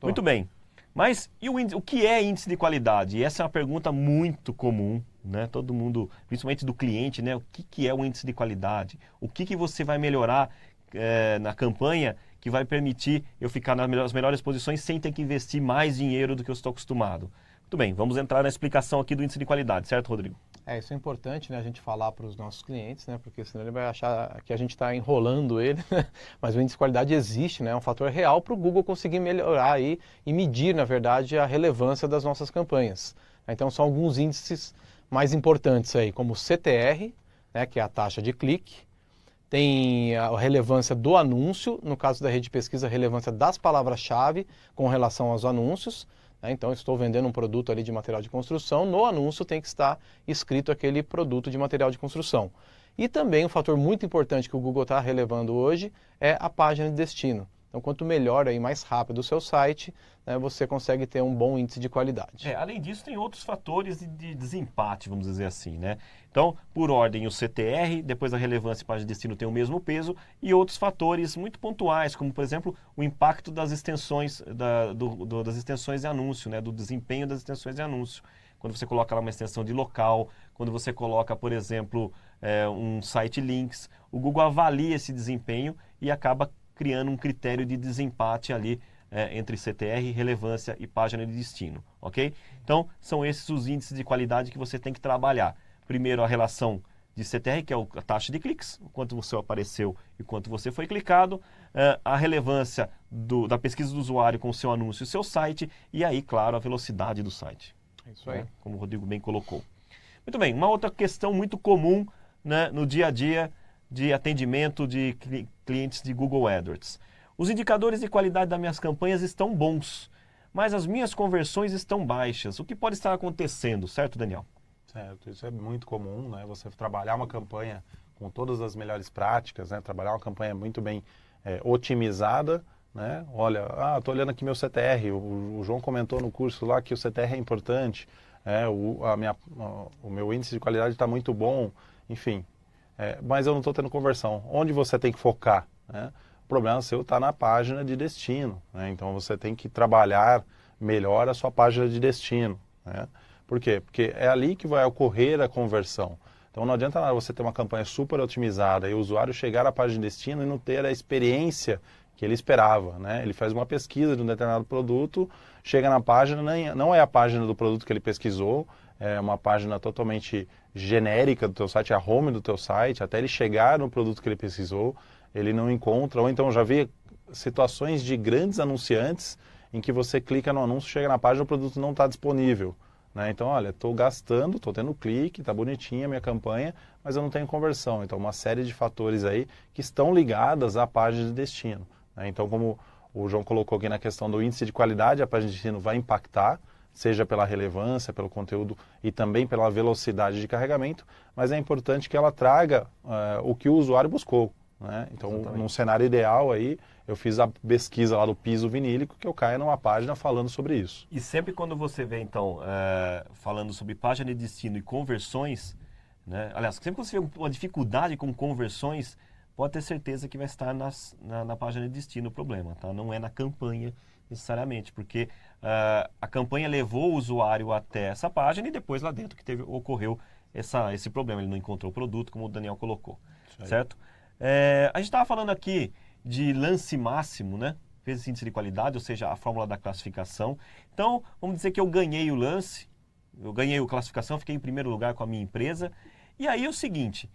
Muito bem. Mas e o que é índice de qualidade? E essa é uma pergunta muito comum, né? Todo mundo, principalmente do cliente, né? O que é o índice de qualidade? O que você vai melhorar na campanha que vai permitir eu ficar nas melhores posições sem ter que investir mais dinheiro do que eu estou acostumado? Muito bem, vamos entrar na explicação aqui do índice de qualidade, certo, Rodrigo? Isso é importante, né, a gente falar para os nossos clientes, né, porque senão ele vai achar que a gente está enrolando ele, mas o índice de qualidade existe, né, é um fator real para o Google conseguir melhorar aí e medir, na verdade, a relevância das nossas campanhas. Então são alguns índices mais importantes aí, como o CTR, né, que é a taxa de clique, tem a relevância do anúncio, no caso da rede de pesquisa, a relevância das palavras-chave com relação aos anúncios. Então, estou vendendo um produto ali de material de construção, no anúncio tem que estar escrito aquele produto de material de construção. E também um fator muito importante que o Google está relevando hoje é a página de destino. Então, quanto melhor e mais rápido o seu site, né, você consegue ter um bom índice de qualidade. Além disso, tem outros fatores de desempate, vamos dizer assim, né? Então, por ordem, o CTR, depois a relevância e página de destino tem o mesmo peso, e outros fatores muito pontuais, como, por exemplo, o impacto das extensões, das extensões de anúncio, né? Do desempenho das extensões de anúncio. Quando você coloca lá uma extensão de local, quando você coloca, por exemplo, um site links, o Google avalia esse desempenho e acaba criando um critério de desempate ali entre CTR, relevância e página de destino, ok? Então, são esses os índices de qualidade que você tem que trabalhar. Primeiro, a relação de CTR, que é a taxa de cliques, o quanto você apareceu e quanto você foi clicado, a relevância da pesquisa do usuário com o seu anúncio e o seu site, e aí, claro, a velocidade do site. É isso aí. Como o Rodrigo bem colocou. Muito bem, uma outra questão muito comum, né, no dia a dia de atendimento de clientes de Google AdWords. Os indicadores de qualidade das minhas campanhas estão bons, mas as minhas conversões estão baixas. O que pode estar acontecendo, certo, Daniel? Certo, isso é muito comum, né? Você trabalhar uma campanha com todas as melhores práticas, né? Trabalhar uma campanha muito bem otimizada, né? Olha, estou olhando aqui meu CTR, o João comentou no curso lá que o CTR é importante, o meu índice de qualidade está muito bom, enfim, mas eu não estou tendo conversão. Onde você tem que focar, né? O problema seu está na página de destino, né? Então você tem que trabalhar melhor a sua página de destino, né? Por quê? Porque é ali que vai ocorrer a conversão. Então não adianta nada você ter uma campanha super otimizada e o usuário chegar à página de destino e não ter a experiência que ele esperava, né? Ele faz uma pesquisa de um determinado produto, chega na página, não é a página do produto que ele pesquisou, é uma página totalmente genérica do teu site, é a home do teu site, até ele chegar no produto que ele pesquisou, ele não encontra, ou então já vi situações de grandes anunciantes em que você clica no anúncio, chega na página, o produto não está disponível. Né? Então, olha, estou gastando, estou tendo clique, está bonitinha a minha campanha, mas eu não tenho conversão. Então, uma série de fatores aí que estão ligadas à página de destino. Né? Então, como o João colocou aqui na questão do índice de qualidade, a página de destino vai impactar, seja pela relevância, pelo conteúdo e também pela velocidade de carregamento, mas é importante que ela traga o que o usuário buscou. Né? Então, num cenário ideal aí, eu fiz a pesquisa lá do piso vinílico, que eu caia numa página falando sobre isso. E sempre quando você vê, então, falando sobre página de destino e conversões, né? Aliás, sempre que você vê uma dificuldade com conversões, pode ter certeza que vai estar na página de destino o problema, tá? Não é na campanha necessariamente, porque a campanha levou o usuário até essa página e depois lá dentro que ocorreu esse problema. Ele não encontrou o produto, como o Daniel colocou, certo? A gente estava falando aqui de lance máximo, né? Vezes índice de qualidade, ou seja, a fórmula da classificação. Então, vamos dizer que eu ganhei o lance, eu ganhei a classificação, fiquei em primeiro lugar com a minha empresa. E aí é o seguinte,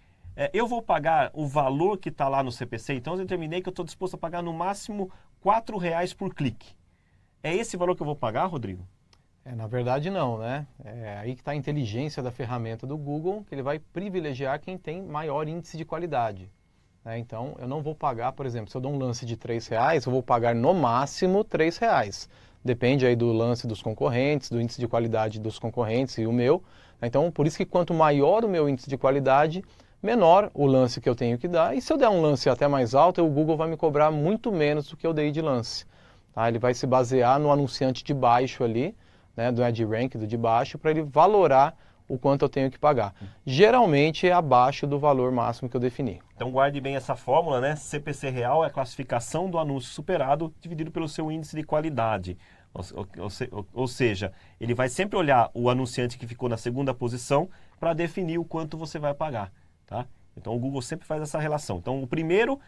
eu vou pagar o valor que está lá no CPC, então eu determinei que eu estou disposto a pagar no máximo R$4 por clique. É esse valor que eu vou pagar, Rodrigo? Na verdade não, né? É aí que está a inteligência da ferramenta do Google, que ele vai privilegiar quem tem maior índice de qualidade. Então, eu não vou pagar, por exemplo, se eu dou um lance de R$3, eu vou pagar no máximo R$3. Depende aí do lance dos concorrentes, do índice de qualidade dos concorrentes e o meu. Então, por isso que quanto maior o meu índice de qualidade, menor o lance que eu tenho que dar. E se eu der um lance até mais alto, o Google vai me cobrar muito menos do que eu dei de lance. Tá? Ele vai se basear no anunciante de baixo ali, né, do EdRank, do de baixo, para ele valorar o quanto eu tenho que pagar. Geralmente é abaixo do valor máximo que eu defini. Então guarde bem essa fórmula, né? CPC real é a classificação do anúncio superado dividido pelo seu índice de qualidade. Ou seja, ele vai sempre olhar o anunciante que ficou na segunda posição para definir o quanto você vai pagar, tá? Então o Google sempre faz essa relação. Então o primeiro,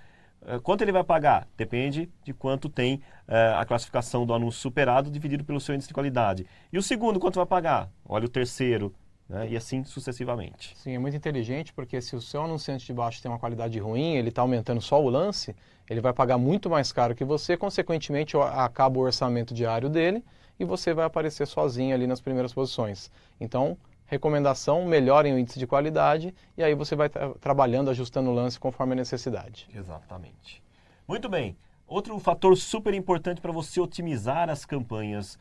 quanto ele vai pagar? Depende de quanto tem a classificação do anúncio superado dividido pelo seu índice de qualidade. E o segundo, quanto vai pagar? Olha o terceiro, né? E assim sucessivamente. Sim, é muito inteligente, porque se o seu anunciante de baixo tem uma qualidade ruim, ele está aumentando só o lance, ele vai pagar muito mais caro que você, consequentemente acaba o orçamento diário dele e você vai aparecer sozinho ali nas primeiras posições. Então, recomendação, melhorem o índice de qualidade e aí você vai trabalhando, ajustando o lance conforme a necessidade. Exatamente. Muito bem. Outro fator super importante para você otimizar as campanhas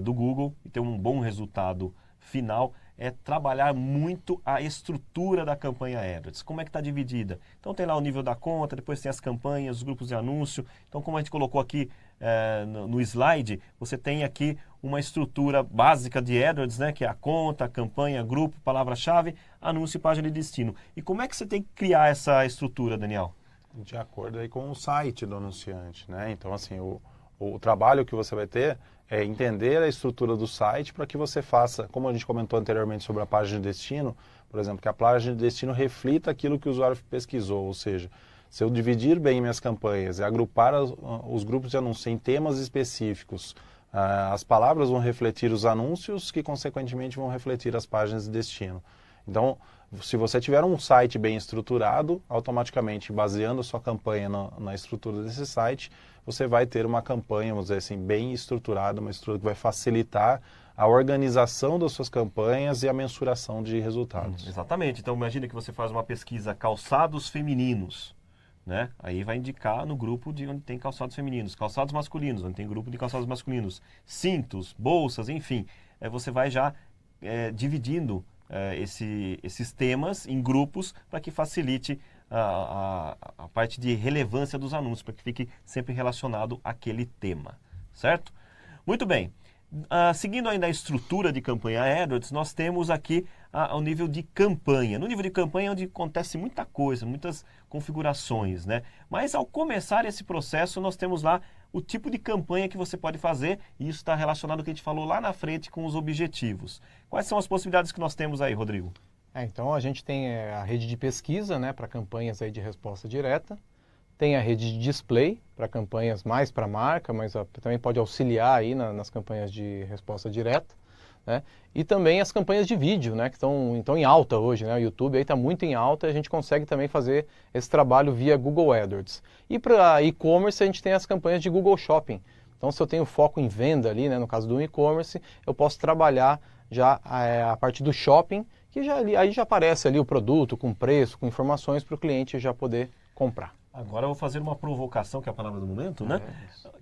do Google e ter um bom resultado final é trabalhar muito a estrutura da campanha AdWords. Como é que está dividida? Então tem lá o nível da conta, depois tem as campanhas, os grupos de anúncio. Então como a gente colocou aqui no slide, você tem aqui uma estrutura básica de AdWords, né, que é a conta, a campanha, grupo, palavra-chave, anúncio e página de destino. E como é que você tem que criar essa estrutura, Daniel? De acordo aí com o site do anunciante, né? Então, assim, o trabalho que você vai ter é entender a estrutura do site para que você faça, como a gente comentou anteriormente sobre a página de destino, por exemplo, que a página de destino reflita aquilo que o usuário pesquisou, ou seja, se eu dividir bem minhas campanhas e agrupar os grupos de anúncios em temas específicos, as palavras vão refletir os anúncios que, consequentemente, vão refletir as páginas de destino. Então, se você tiver um site bem estruturado, automaticamente, baseando a sua campanha na estrutura desse site, você vai ter uma campanha, vamos dizer assim, bem estruturada, uma estrutura que vai facilitar a organização das suas campanhas e a mensuração de resultados. Exatamente. Então, imagina que você faz uma pesquisa calçados femininos, né? Aí vai indicar no grupo de onde tem calçados femininos, calçados masculinos, onde tem grupo de calçados masculinos, cintos, bolsas, enfim. Você vai já dividindo esses temas em grupos para que facilite a parte de relevância dos anúncios, para que fique sempre relacionado àquele tema, certo? Muito bem. Seguindo ainda a estrutura de campanha AdWords, nós temos aqui o nível de campanha. No nível de campanha é onde acontece muita coisa, muitas configurações, né? Mas ao começar esse processo, nós temos lá o tipo de campanha que você pode fazer, e isso está relacionado ao que a gente falou lá na frente com os objetivos. Quais são as possibilidades que nós temos aí, Rodrigo? Então a gente tem a rede de pesquisa, né, para campanhas aí de resposta direta. Tem a rede de display para campanhas mais para marca, mas também pode auxiliar aí nas campanhas de resposta direta, né? E também as campanhas de vídeo, né, que estão em alta hoje, né? O YouTube aí está muito em alta e a gente consegue também fazer esse trabalho via Google AdWords. E para e-commerce a gente tem as campanhas de Google Shopping. Então se eu tenho foco em venda ali, né, no caso do e-commerce, eu posso trabalhar já a parte do shopping, que aí já aparece ali o produto com preço, com informações para o cliente já poder comprar. Agora eu vou fazer uma provocação, que é a palavra do momento, né?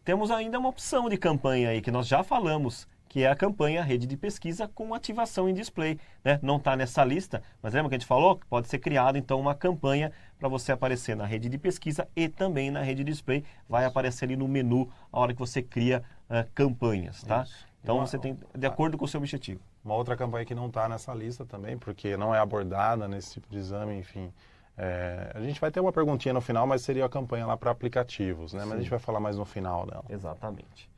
Temos ainda uma opção de campanha aí, que nós já falamos, que é a campanha rede de pesquisa com ativação em display, né? Não está nessa lista, mas lembra que a gente falou? Que pode ser criada, então, uma campanha para você aparecer na rede de pesquisa e também na rede de display. Vai aparecer ali no menu a hora que você cria campanhas, tá? Então você tem de acordo com o seu objetivo. Uma outra campanha que não está nessa lista também, porque não é abordada nesse tipo de exame, enfim. A gente vai ter uma perguntinha no final, mas seria a campanha lá para aplicativos, né? Mas a gente vai falar mais no final dela. Exatamente.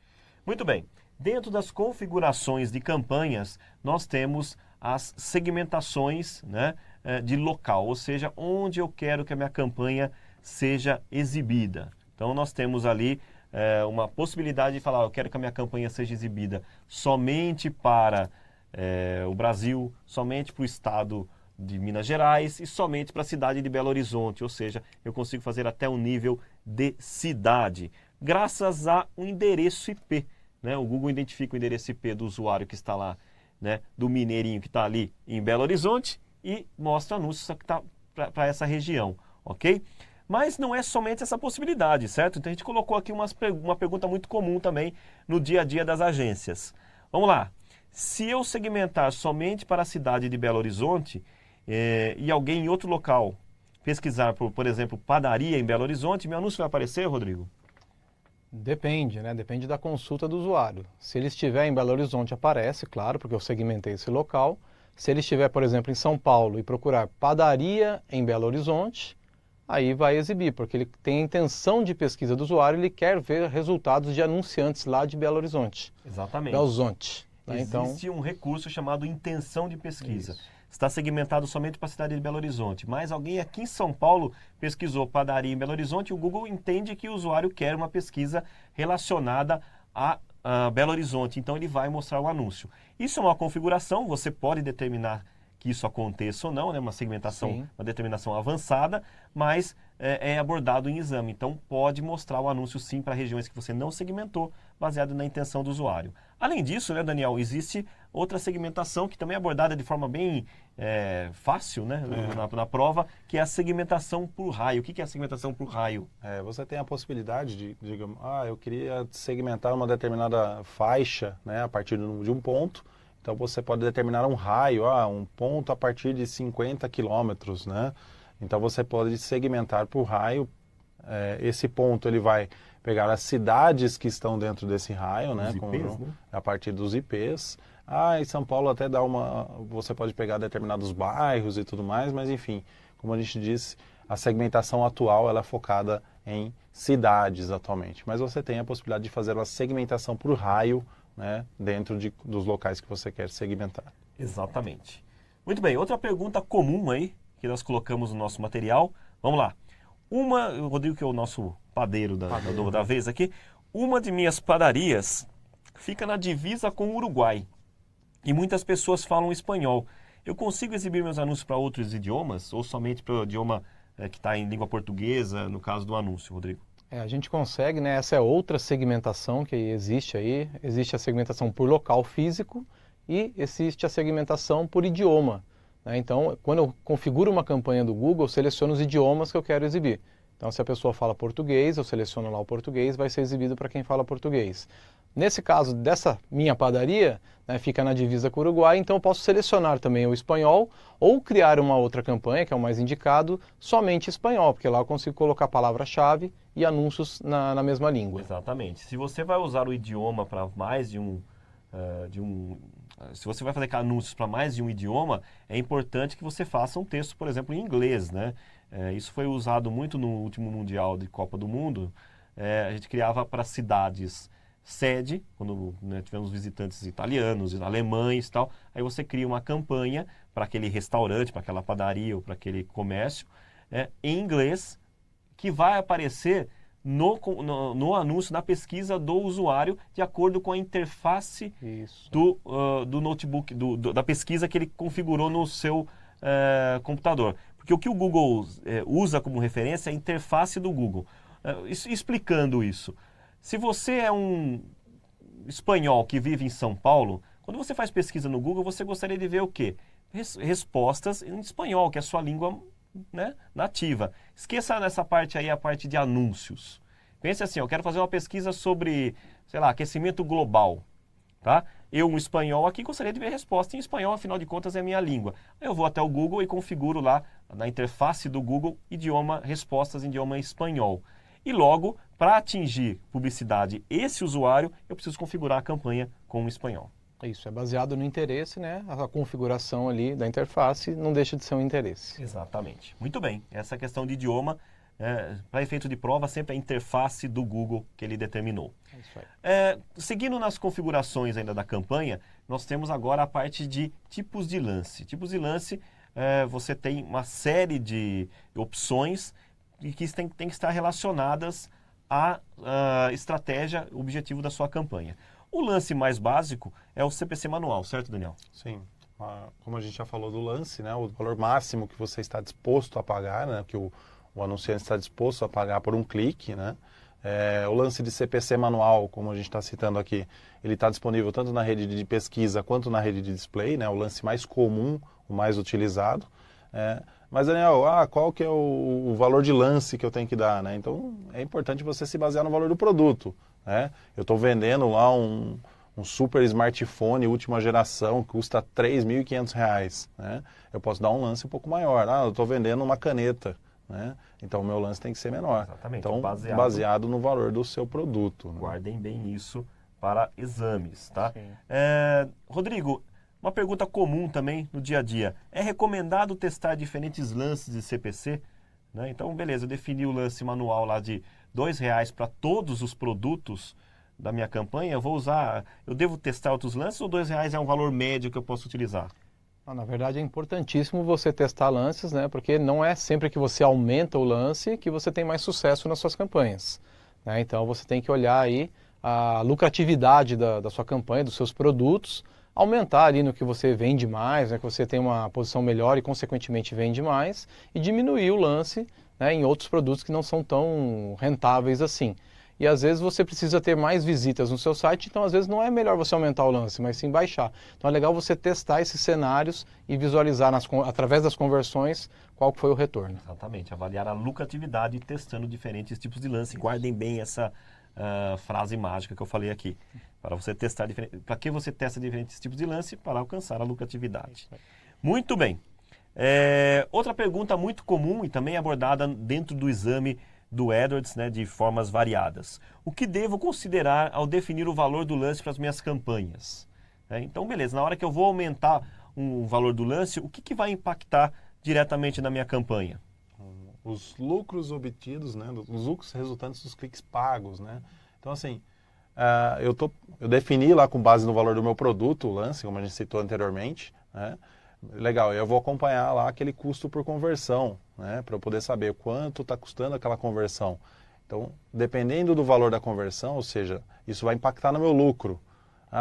Muito bem. Dentro das configurações de campanhas, nós temos as segmentações, né, de local, ou seja, onde eu quero que a minha campanha seja exibida. Então nós temos ali uma possibilidade de falar, eu quero que a minha campanha seja exibida somente para o Brasil, somente para o estado de Minas Gerais e somente para a cidade de Belo Horizonte, ou seja, eu consigo fazer até um nível de cidade, graças a um endereço IP. Né? O Google identifica o endereço IP do usuário que está lá, né? Do mineirinho que está ali em Belo Horizonte e mostra anúncios que está para essa região, ok? Mas não é somente essa possibilidade, certo? Então a gente colocou aqui uma pergunta muito comum também no dia a dia das agências. Vamos lá. Se eu segmentar somente para a cidade de Belo Horizonte e alguém em outro local pesquisar por exemplo, padaria em Belo Horizonte, meu anúncio vai aparecer, Rodrigo? Depende, né? Depende da consulta do usuário. Se ele estiver em Belo Horizonte, aparece, claro, porque eu segmentei esse local. Se ele estiver, por exemplo, em São Paulo e procurar padaria em Belo Horizonte, aí vai exibir, porque ele tem a intenção de pesquisa do usuário, ele quer ver resultados de anunciantes lá de Belo Horizonte. Exatamente. Belo Horizonte. Né? Existe um recurso chamado intenção de pesquisa. Isso. Está segmentado somente para a cidade de Belo Horizonte, mas alguém aqui em São Paulo pesquisou padaria em Belo Horizonte e o Google entende que o usuário quer uma pesquisa relacionada a Belo Horizonte, então ele vai mostrar o anúncio. Isso é uma configuração, você pode determinar que isso aconteça ou não, né? Uma segmentação, Sim. uma determinação avançada, mas é abordado em exame. Então pode mostrar o anúncio sim para regiões que você não segmentou, baseado na intenção do usuário. Além disso, né, Daniel, existe outra segmentação que também é abordada de forma bem fácil, né, na prova, que é a segmentação por raio. O que é a segmentação por raio? Você tem a possibilidade de, digamos, eu queria segmentar uma determinada faixa, né, a partir de um ponto. Então você pode determinar um raio, um ponto a partir de 50 quilômetros, né? Então você pode segmentar por raio. Esse ponto ele vai pegar as cidades que estão dentro desse raio, né? IPs, né? A partir dos IPs. Em São Paulo até você pode pegar determinados bairros e tudo mais, mas enfim, como a gente disse, a segmentação atual ela é focada em cidades atualmente. Mas você tem a possibilidade de fazer uma segmentação por raio, né, dentro dos locais que você quer segmentar. Exatamente. Muito bem, outra pergunta comum aí, que nós colocamos no nosso material. Vamos lá. O Rodrigo, que é o nosso padeiro da vez aqui, uma de minhas padarias fica na divisa com o Uruguai. E muitas pessoas falam espanhol. Eu consigo exibir meus anúncios para outros idiomas ou somente para o idioma que está em língua portuguesa, no caso do anúncio, Rodrigo? A gente consegue, né? Essa é outra segmentação que existe aí. Existe a segmentação por local físico e existe a segmentação por idioma. Né? Então, quando eu configuro uma campanha do Google, eu seleciono os idiomas que eu quero exibir. Então, se a pessoa fala português, eu seleciono lá o português, vai ser exibido para quem fala português. Nesse caso dessa minha padaria, né, fica na divisa com o Uruguai, então eu posso selecionar também o espanhol ou criar uma outra campanha, que é o mais indicado, somente espanhol, porque lá eu consigo colocar palavra-chave e anúncios na mesma língua. Exatamente. Se você vai usar o idioma para mais se você vai fazer anúncios para mais de um idioma, é importante que você faça um texto, por exemplo, em inglês, né? Isso foi usado muito no último Mundial de Copa do Mundo. A gente criava para cidades sede, quando tivemos visitantes italianos, alemães e tal, aí você cria uma campanha para aquele restaurante, para aquela padaria ou para aquele comércio, em inglês, que vai aparecer no anúncio, na pesquisa do usuário, de acordo com a interface do notebook, da pesquisa que ele configurou no seu computador. Porque o que o Google usa como referência é a interface do Google. Explicando isso, se você é um espanhol que vive em São Paulo, quando você faz pesquisa no Google, você gostaria de ver o quê? Respostas em espanhol, que é a sua língua, né, nativa. Esqueça nessa parte aí a parte de anúncios. Pense assim, eu quero fazer uma pesquisa sobre, sei lá, aquecimento global. Tá? Eu, um espanhol aqui, gostaria de ver resposta em espanhol, afinal de contas é a minha língua. Eu vou até o Google e configuro lá, na interface do Google, respostas em idioma espanhol. E logo, para atingir publicidade esse usuário, eu preciso configurar a campanha com o espanhol. Isso, é baseado no interesse, né? A configuração ali da interface não deixa de ser um interesse. Exatamente. Muito bem. Essa questão de idioma, para efeito de prova, sempre é a interface do Google que ele determinou. É isso aí. Seguindo nas configurações ainda da campanha, nós temos agora a parte de tipos de lance. Tipos de lance, você tem uma série de opções que têm que estar relacionadas à estratégia, objetivo da sua campanha. O lance mais básico é o CPC manual, certo, Daniel? Sim. Como a gente já falou do lance, né, o valor máximo que você está disposto a pagar, né, que o anunciante está disposto a pagar por um clique, né? O lance de CPC manual, como a gente está citando aqui, ele está disponível tanto na rede de pesquisa quanto na rede de display, né? O lance mais comum, o mais utilizado. Mas, Daniel, qual que é o valor de lance que eu tenho que dar, né? Então, é importante você se basear no valor do produto, né? Eu estou vendendo lá um super smartphone última geração que custa R$ 3.500, né? Eu posso dar um lance um pouco maior. Eu estou vendendo uma caneta, né? Então o meu lance tem que ser menor. Exatamente. Então, baseado no valor do seu produto, né? Guardem bem isso para exames, tá? Sim. Rodrigo, uma pergunta comum também no dia a dia. É recomendado testar diferentes lances de CPC? Né? Então, beleza, eu defini o lance manual lá de R$ 2 para todos os produtos da minha campanha. Eu devo testar outros lances ou R$ 2 é um valor médio que eu posso utilizar? Na verdade, é importantíssimo você testar lances, né? Porque não é sempre que você aumenta o lance que você tem mais sucesso nas suas campanhas, né? Então, você tem que olhar aí a lucratividade da sua campanha, dos seus produtos, aumentar ali no que você vende mais, né? Que você tem uma posição melhor e, consequentemente, vende mais, e diminuir o lance, né, em outros produtos que não são tão rentáveis assim. E às vezes você precisa ter mais visitas no seu site, então às vezes não é melhor você aumentar o lance, mas sim baixar. Então é legal você testar esses cenários e visualizar através das conversões qual foi o retorno. Exatamente, avaliar a lucratividade testando diferentes tipos de lance. Guardem bem essa frase mágica que eu falei aqui. Para você testar para que você testa diferentes tipos de lance? Para alcançar a lucratividade. Muito bem. Outra pergunta muito comum e também abordada dentro do exame do AdWords, né, de formas variadas. O que devo considerar ao definir o valor do lance para as minhas campanhas? Então, beleza, na hora que eu vou aumentar o valor do lance, o que vai impactar diretamente na minha campanha? Os lucros obtidos, né, os lucros resultantes dos cliques pagos, né? Então, assim, eu defini lá com base no valor do meu produto, o lance, como a gente citou anteriormente, né? Legal, eu vou acompanhar lá aquele custo por conversão, né, para eu poder saber quanto está custando aquela conversão. Então, dependendo do valor da conversão, ou seja, isso vai impactar no meu lucro.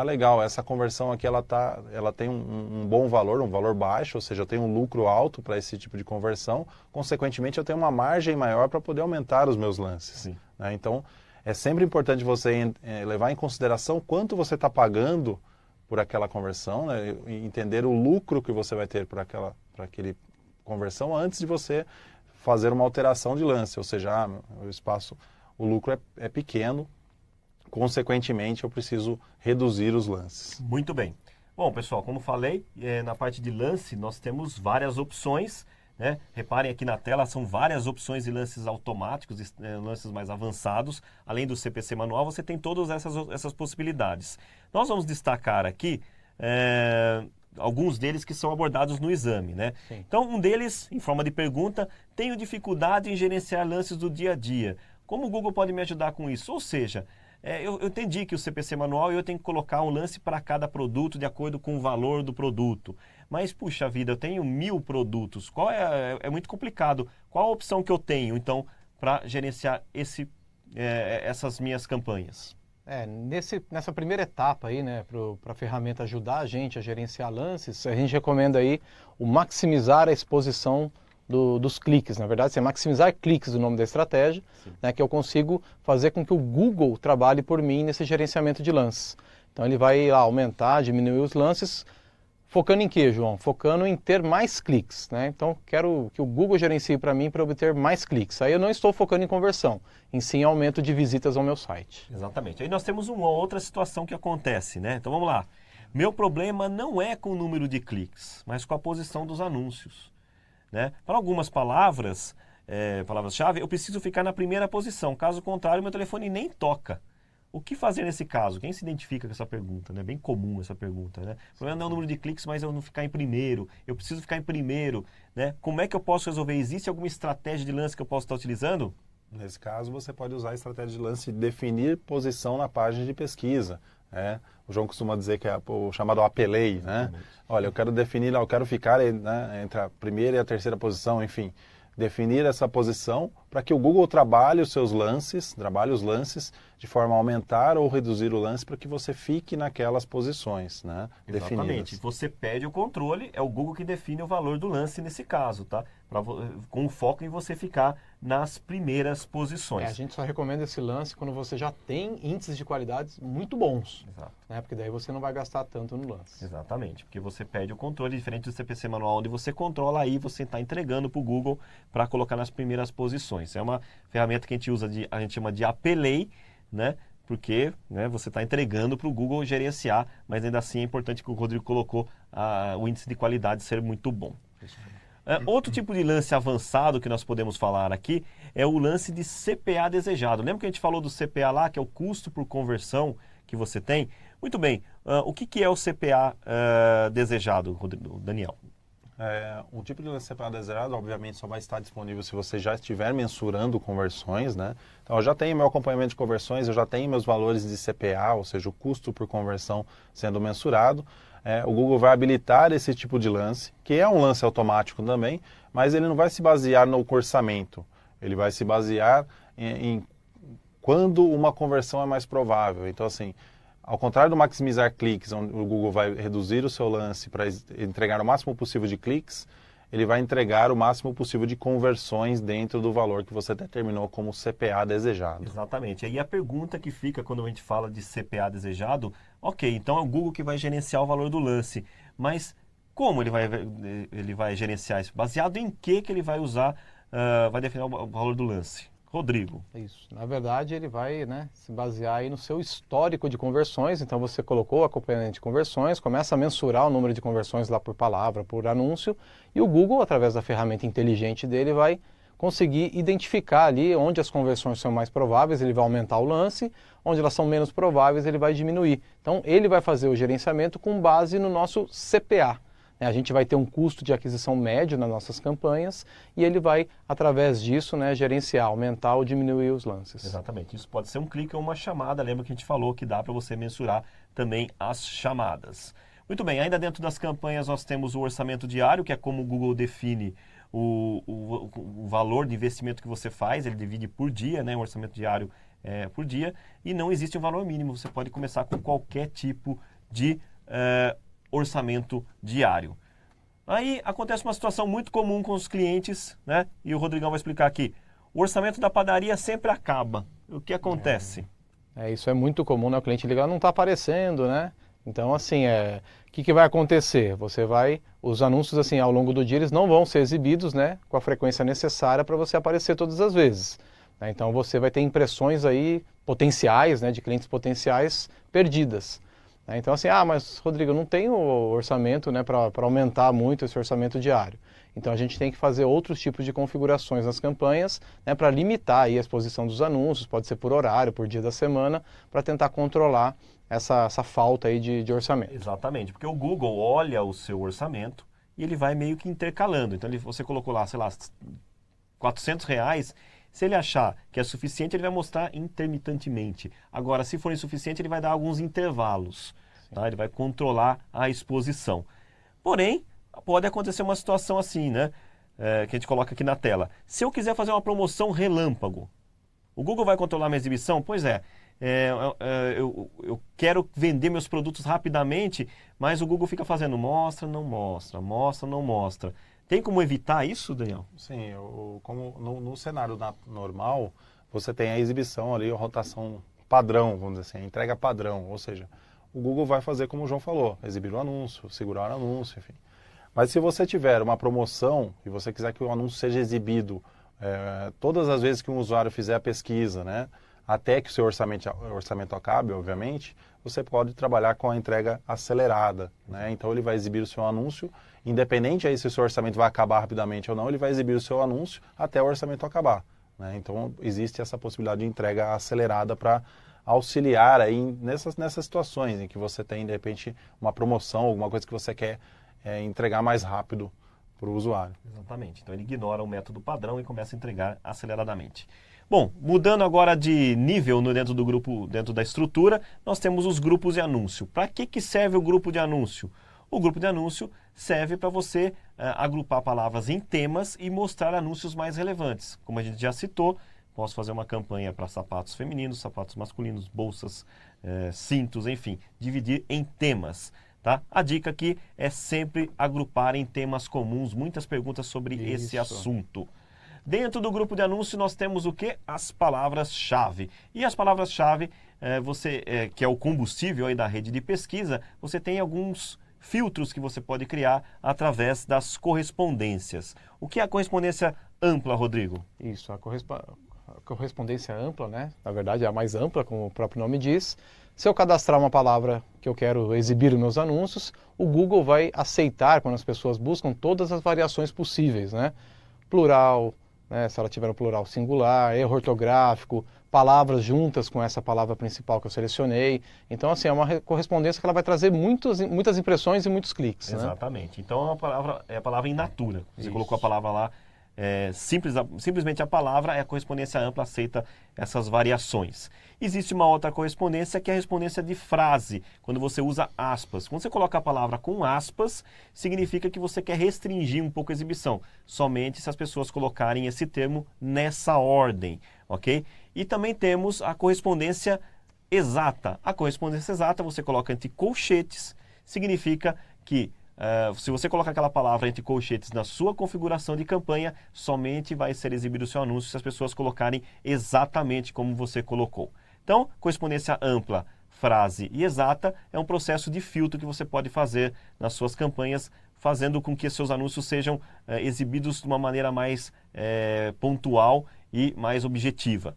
Legal, essa conversão aqui ela tem um bom valor, um valor baixo, ou seja, eu tenho um lucro alto para esse tipo de conversão, consequentemente eu tenho uma margem maior para poder aumentar os meus lances. Né? Então, é sempre importante você levar em consideração quanto você está pagando por aquela conversão, né? E entender o lucro que você vai ter por aquele conversão antes de você fazer uma alteração de lance, ou seja, o lucro é pequeno, consequentemente eu preciso reduzir os lances. Muito bem. Bom, pessoal, como falei, na parte de lance nós temos várias opções, né? Reparem aqui na tela, são várias opções de lances automáticos, lances mais avançados. Além do CPC manual, você tem todas essas possibilidades. Nós vamos destacar aqui alguns deles que são abordados no exame, né? Então, um deles, em forma de pergunta, tenho dificuldade em gerenciar lances do dia a dia. Como o Google pode me ajudar com isso? Ou seja, eu entendi que o CPC manual eu tenho que colocar um lance para cada produto de acordo com o valor do produto. Mas, puxa vida, eu tenho 1000 produtos. É muito complicado. Qual a opção que eu tenho, então, para gerenciar essas minhas campanhas? Nessa primeira etapa aí, né, para a ferramenta ajudar a gente a gerenciar lances, a gente recomenda aí o maximizar a exposição dos cliques. Na verdade, é maximizar cliques, o nome da estratégia, né, que eu consigo fazer com que o Google trabalhe por mim nesse gerenciamento de lances. Então ele vai aumentar, diminuir os lances, focando em quê, João? Focando em ter mais cliques, né? Então, quero que o Google gerencie para mim para obter mais cliques. Aí eu não estou focando em conversão, em sim aumento de visitas ao meu site. Exatamente. Aí nós temos uma outra situação que acontece, né? Então vamos lá. Meu problema não é com o número de cliques, mas com a posição dos anúncios, né? Para algumas palavras, palavras-chave, eu preciso ficar na primeira posição. Caso contrário, meu telefone nem toca. O que fazer nesse caso? Quem se identifica com essa pergunta? É bem comum essa pergunta. Né? O problema não é o número de cliques, mas eu não ficar em primeiro. Eu preciso ficar em primeiro. Né? Como é que eu posso resolver? Existe alguma estratégia de lance que eu posso estar utilizando? Nesse caso, você pode usar a estratégia de lance de definir posição na página de pesquisa. Né? O João costuma dizer que é o chamado apelei. Né? Olha, eu quero definir, eu quero ficar, né, entre a primeira e a terceira posição, enfim. Definir essa posição para que o Google trabalhe os lances de forma a aumentar ou reduzir o lance para que você fique naquelas posições, né? Exatamente. Definidas. Você pede o controle, é o Google que define o valor do lance nesse caso, tá? Com foco em você ficar nas primeiras posições. A gente só recomenda esse lance quando você já tem índices de qualidade muito bons. Exato. Né? Porque daí você não vai gastar tanto no lance. Exatamente, porque você pede o controle, diferente do CPC manual, onde você controla, aí você está entregando para o Google para colocar nas primeiras posições. É uma ferramenta que a gente usa, a gente chama de apelei, né? Porque, né, você está entregando para o Google gerenciar, mas ainda assim é importante que o Rodrigo colocou o índice de qualidade ser muito bom. Outro tipo de lance avançado que nós podemos falar aqui é o lance de CPA desejado. Lembra que a gente falou do CPA lá, que é o custo por conversão que você tem? Muito bem, o que é o CPA desejado, Rodrigo, Daniel? Um tipo de lance CPA desejado, obviamente, só vai estar disponível se você já estiver mensurando conversões, né? Então, eu já tenho meu acompanhamento de conversões, eu já tenho meus valores de CPA, ou seja, o custo por conversão sendo mensurado. O Google vai habilitar esse tipo de lance, que é um lance automático também, mas ele não vai se basear no orçamento. Ele vai se basear em quando uma conversão é mais provável. Então, assim, ao contrário do maximizar cliques, onde o Google vai reduzir o seu lance para entregar o máximo possível de cliques, ele vai entregar o máximo possível de conversões dentro do valor que você determinou como CPA desejado. Exatamente. Aí a pergunta que fica quando a gente fala de CPA desejado, ok, então é o Google que vai gerenciar o valor do lance, mas como ele vai gerenciar isso? Baseado em que ele vai usar, vai definir o valor do lance? Rodrigo. Isso. Na verdade, ele vai, né, se basear aí no seu histórico de conversões. Então, você colocou o acompanhamento de conversões, começa a mensurar o número de conversões lá por palavra, por anúncio, e o Google, através da ferramenta inteligente dele, vai conseguir identificar ali onde as conversões são mais prováveis, ele vai aumentar o lance, onde elas são menos prováveis, ele vai diminuir. Então, ele vai fazer o gerenciamento com base no nosso CPA. A gente vai ter um custo de aquisição médio nas nossas campanhas e ele vai, através disso, né, gerenciar, aumentar ou diminuir os lances. Exatamente. Isso pode ser um clique ou uma chamada. Lembra que a gente falou que dá para você mensurar também as chamadas. Muito bem, ainda dentro das campanhas nós temos o orçamento diário, que é como o Google define o valor de investimento que você faz. Ele divide por dia, né, o orçamento diário por dia. E não existe um valor mínimo. Você pode começar com qualquer tipo de orçamento diário. Aí acontece uma situação muito comum com os clientes, né? E o Rodrigão vai explicar aqui. O orçamento da padaria sempre acaba. O que acontece? Isso é muito comum, né? O cliente liga, não está aparecendo, né? Então, assim, o que vai acontecer? Os anúncios, assim, ao longo do dia, eles não vão ser exibidos, né? Com a frequência necessária para você aparecer todas as vezes. Né? Então, você vai ter impressões aí potenciais, né? De clientes potenciais perdidas. Então assim, mas Rodrigo, eu não tenho orçamento, né, para aumentar muito esse orçamento diário. Então a gente tem que fazer outros tipos de configurações nas campanhas, né, para limitar aí a exposição dos anúncios, pode ser por horário, por dia da semana, para tentar controlar essa falta aí de orçamento. Exatamente, porque o Google olha o seu orçamento e ele vai meio que intercalando. Então você colocou lá, sei lá, R$400, se ele achar que é suficiente, ele vai mostrar intermitentemente. Agora, se for insuficiente, ele vai dar alguns intervalos. Tá? Ele vai controlar a exposição. Porém, pode acontecer uma situação assim, né? Que a gente coloca aqui na tela. Se eu quiser fazer uma promoção relâmpago, o Google vai controlar minha exibição? Pois é. Eu quero vender meus produtos rapidamente, mas o Google fica fazendo mostra, não mostra, mostra, não mostra. Tem como evitar isso, Daniel? Sim, como no cenário normal, você tem a exibição ali, a rotação padrão, vamos dizer assim, a entrega padrão, ou seja, o Google vai fazer como o João falou, exibir o anúncio, segurar o anúncio, enfim. Mas se você tiver uma promoção e você quiser que o anúncio seja exibido todas as vezes que um usuário fizer a pesquisa, né, até que o seu orçamento acabe, obviamente, você pode trabalhar com a entrega acelerada, né? Então ele vai exibir o seu anúncio, independente aí se o seu orçamento vai acabar rapidamente ou não, ele vai exibir o seu anúncio até o orçamento acabar, né? Então existe essa possibilidade de entrega acelerada para auxiliar aí nessas situações em que você tem, de repente, uma promoção, alguma coisa que você quer entregar mais rápido para o usuário. Exatamente. Então ele ignora o método padrão e começa a entregar aceleradamente. Bom, mudando agora de nível dentro do grupo, dentro da estrutura, nós temos os grupos de anúncio. Para que serve o grupo de anúncio? O grupo de anúncio serve para você agrupar palavras em temas e mostrar anúncios mais relevantes. Como a gente já citou, posso fazer uma campanha para sapatos femininos, sapatos masculinos, bolsas, cintos, enfim, dividir em temas. Tá? A dica aqui é sempre agrupar em temas comuns, muitas perguntas sobre esse assunto. Dentro do grupo de anúncio nós temos o quê? As palavras-chave. E as palavras-chave, que é o combustível aí da rede de pesquisa, você tem alguns filtros que você pode criar através das correspondências. O que é a correspondência ampla, Rodrigo? Isso, a correspondência ampla, né? Na verdade é a mais ampla, como o próprio nome diz. Se eu cadastrar uma palavra que eu quero exibir nos meus anúncios, o Google vai aceitar, quando as pessoas buscam, todas as variações possíveis, né? Plural, né? Se ela tiver um plural singular, erro ortográfico, palavras juntas com essa palavra principal que eu selecionei. Então, assim, é uma correspondência que ela vai trazer muitas impressões e muitos cliques. Exatamente. Né? Então, é a palavra in natura. Você Isso. colocou a palavra lá, simplesmente a palavra, a correspondência ampla aceita essas variações. Existe uma outra correspondência que é a correspondência de frase, quando você usa aspas. Quando você coloca a palavra com aspas, significa que você quer restringir um pouco a exibição, somente se as pessoas colocarem esse termo nessa ordem, ok? E também temos a correspondência exata. A correspondência exata você coloca entre colchetes, significa que se você colocar aquela palavra entre colchetes na sua configuração de campanha, somente vai ser exibido o seu anúncio se as pessoas colocarem exatamente como você colocou. Então, correspondência ampla, frase e exata é um processo de filtro que você pode fazer nas suas campanhas, fazendo com que seus anúncios sejam exibidos de uma maneira mais pontual e mais objetiva.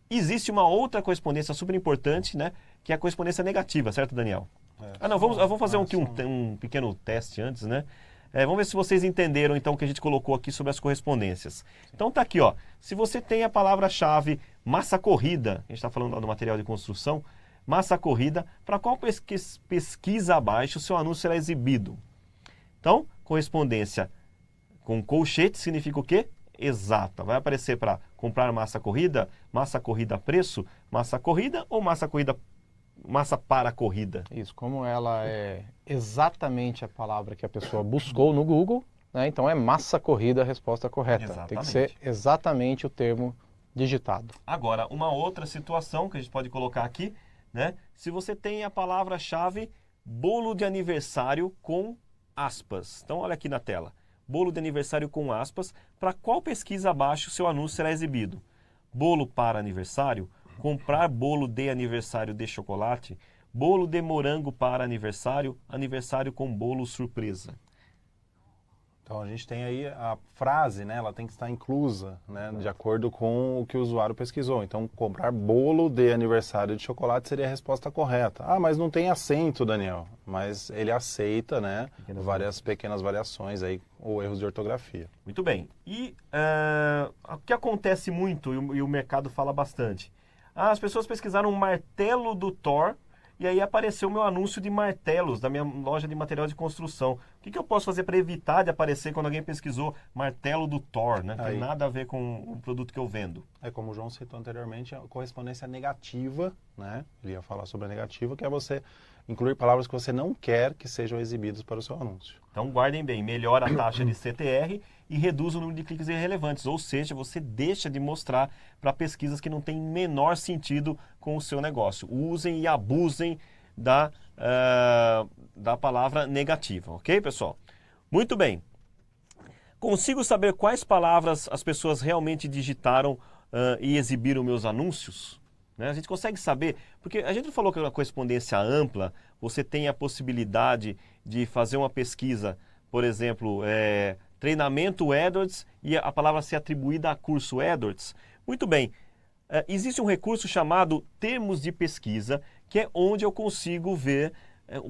Existe uma outra correspondência super importante, né, que é a correspondência negativa, certo, Daniel? Vamos fazer um pequeno teste antes, né? Vamos ver se vocês entenderam, então, o que a gente colocou aqui sobre as correspondências. Então, tá aqui, ó. Se você tem a palavra-chave massa corrida, a gente está falando do material de construção, massa corrida, para qual pesquisa abaixo o seu anúncio será exibido? Então, correspondência com colchete significa o quê? Exata. Vai aparecer para comprar massa corrida preço, massa corrida ou massa para corrida? Isso, como ela é exatamente a palavra que a pessoa buscou no Google, né, então é massa corrida a resposta correta. Exatamente. Tem que ser exatamente o termo digitado. Agora, uma outra situação que a gente pode colocar aqui, né? Se você tem a palavra-chave bolo de aniversário com aspas. Então, olha aqui na tela. Bolo de aniversário com aspas. Para qual pesquisa abaixo o seu anúncio será exibido? Bolo para aniversário? Comprar bolo de aniversário de chocolate, bolo de morango para aniversário, aniversário com bolo surpresa. Então a gente tem aí a frase, né? Ela tem que estar inclusa, né? De acordo com o que o usuário pesquisou. Então, comprar bolo de aniversário de chocolate seria a resposta correta. Ah, mas não tem acento, Daniel. Mas ele aceita, né? Várias pequenas variações aí, ou erros de ortografia. Muito bem. E o que acontece muito, e o mercado fala bastante, as pessoas pesquisaram um martelo do Thor e aí apareceu o meu anúncio de martelos da minha loja de material de construção. O que eu posso fazer para evitar de aparecer quando alguém pesquisou martelo do Thor, né? Não tem nada a ver com o produto que eu vendo. Como o João citou anteriormente, a correspondência negativa, né? Ele ia falar sobre a negativa, que é você incluir palavras que você não quer que sejam exibidas para o seu anúncio. Então guardem bem, melhora a taxa de CTR e reduz o número de cliques irrelevantes, ou seja, você deixa de mostrar para pesquisas que não têm menor sentido com o seu negócio. Usem e abusem da palavra negativa, ok, pessoal? Muito bem. Consigo saber quais palavras as pessoas realmente digitaram e exibiram meus anúncios? Né? A gente consegue saber, porque a gente falou que na correspondência ampla você tem a possibilidade de fazer uma pesquisa, por exemplo, treinamento Edwards e a palavra ser atribuída a curso Edwards. Muito bem, existe um recurso chamado termos de pesquisa, que é onde eu consigo ver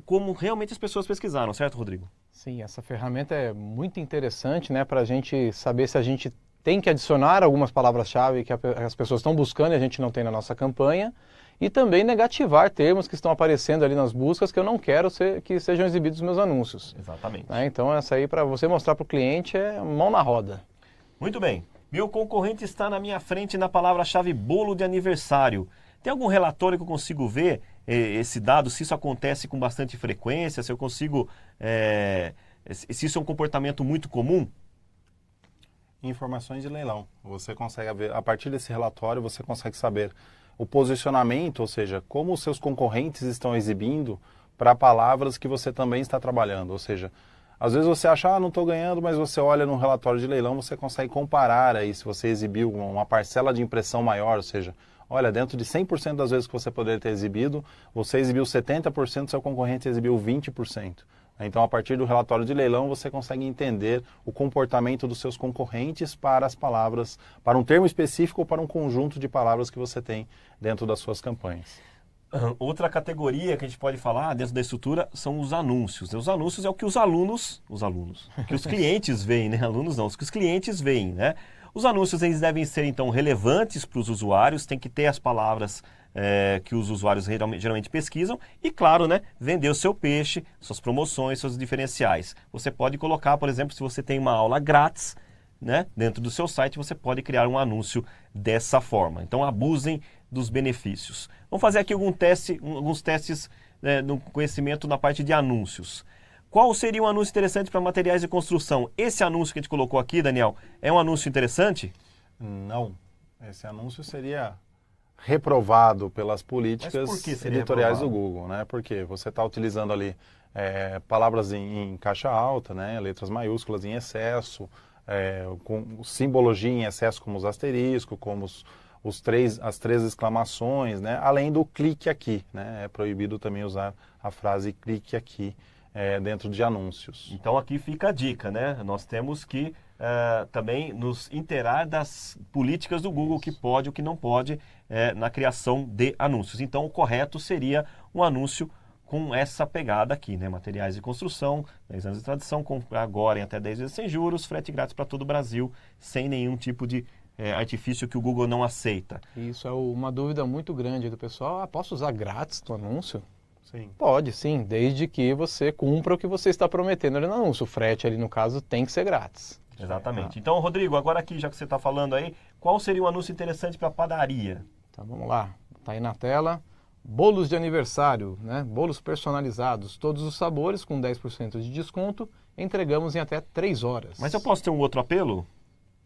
como realmente as pessoas pesquisaram, certo, Rodrigo? Sim, essa ferramenta é muito interessante, né, para a gente saber se a gente tem que adicionar algumas palavras-chave que as pessoas estão buscando e a gente não tem na nossa campanha, e também negativar termos que estão aparecendo ali nas buscas que eu não quero que sejam exibidos nos meus anúncios. Exatamente. Né? Então essa aí para você mostrar para o cliente é mão na roda. Muito bem. Meu concorrente está na minha frente na palavra-chave bolo de aniversário. Tem algum relatório que eu consigo ver esse dado, se isso acontece com bastante frequência, se eu consigo, se isso é um comportamento muito comum? Informações de leilão. Você consegue ver, a partir desse relatório, você consegue saber o posicionamento, ou seja, como os seus concorrentes estão exibindo para palavras que você também está trabalhando. Ou seja, às vezes você acha, não estou ganhando, mas você olha no relatório de leilão, você consegue comparar aí se você exibiu uma parcela de impressão maior, ou seja, olha, dentro de 100% das vezes que você poderia ter exibido, você exibiu 70%, seu concorrente exibiu 20%. Então, a partir do relatório de leilão, você consegue entender o comportamento dos seus concorrentes para as palavras, para um termo específico ou para um conjunto de palavras que você tem dentro das suas campanhas. Outra categoria que a gente pode falar dentro da estrutura são os anúncios. Os anúncios é o que os alunos, que os clientes veem, né? Alunos não, os que os clientes veem, né? Os anúncios eles devem ser, então, relevantes para os usuários, tem que ter as palavras que os usuários geralmente pesquisam e, claro, né, vender o seu peixe, suas promoções, seus diferenciais. Você pode colocar, por exemplo, se você tem uma aula grátis, né, dentro do seu site, você pode criar um anúncio dessa forma. Então, abusem dos benefícios. Vamos fazer aqui alguns testes no conhecimento na parte de anúncios. Qual seria um anúncio interessante para materiais de construção? Esse anúncio que a gente colocou aqui, Daniel, é um anúncio interessante? Não. Esse anúncio seria reprovado pelas políticas editoriais do Google, né? Porque você está utilizando ali palavras em caixa alta, né? Letras maiúsculas em excesso, com simbologia em excesso, como os asteriscos, como as três exclamações, né? Além do clique aqui, né? É proibido também usar a frase clique aqui dentro de anúncios. Então aqui fica a dica, né? Nós temos que também nos inteirar das políticas do Google, o que pode e o que não pode na criação de anúncios. Então o correto seria um anúncio com essa pegada aqui, né? Materiais de construção, 10 anos de tradição, comprar agora em até 10 vezes sem juros, frete grátis para todo o Brasil, sem nenhum tipo de artifício que o Google não aceita. Isso é uma dúvida muito grande do pessoal. Posso usar grátis no anúncio? Sim. Pode, sim, desde que você cumpra o que você está prometendo ali no anúncio. O frete ali, no caso, tem que ser grátis. Exatamente. Então, Rodrigo, agora aqui, já que você está falando aí, qual seria um anúncio interessante para padaria? Então, vamos lá. Está aí na tela. Bolos de aniversário, né? Bolos personalizados, todos os sabores, com 10% de desconto. Entregamos em até 3 horas. Mas eu posso ter um outro apelo?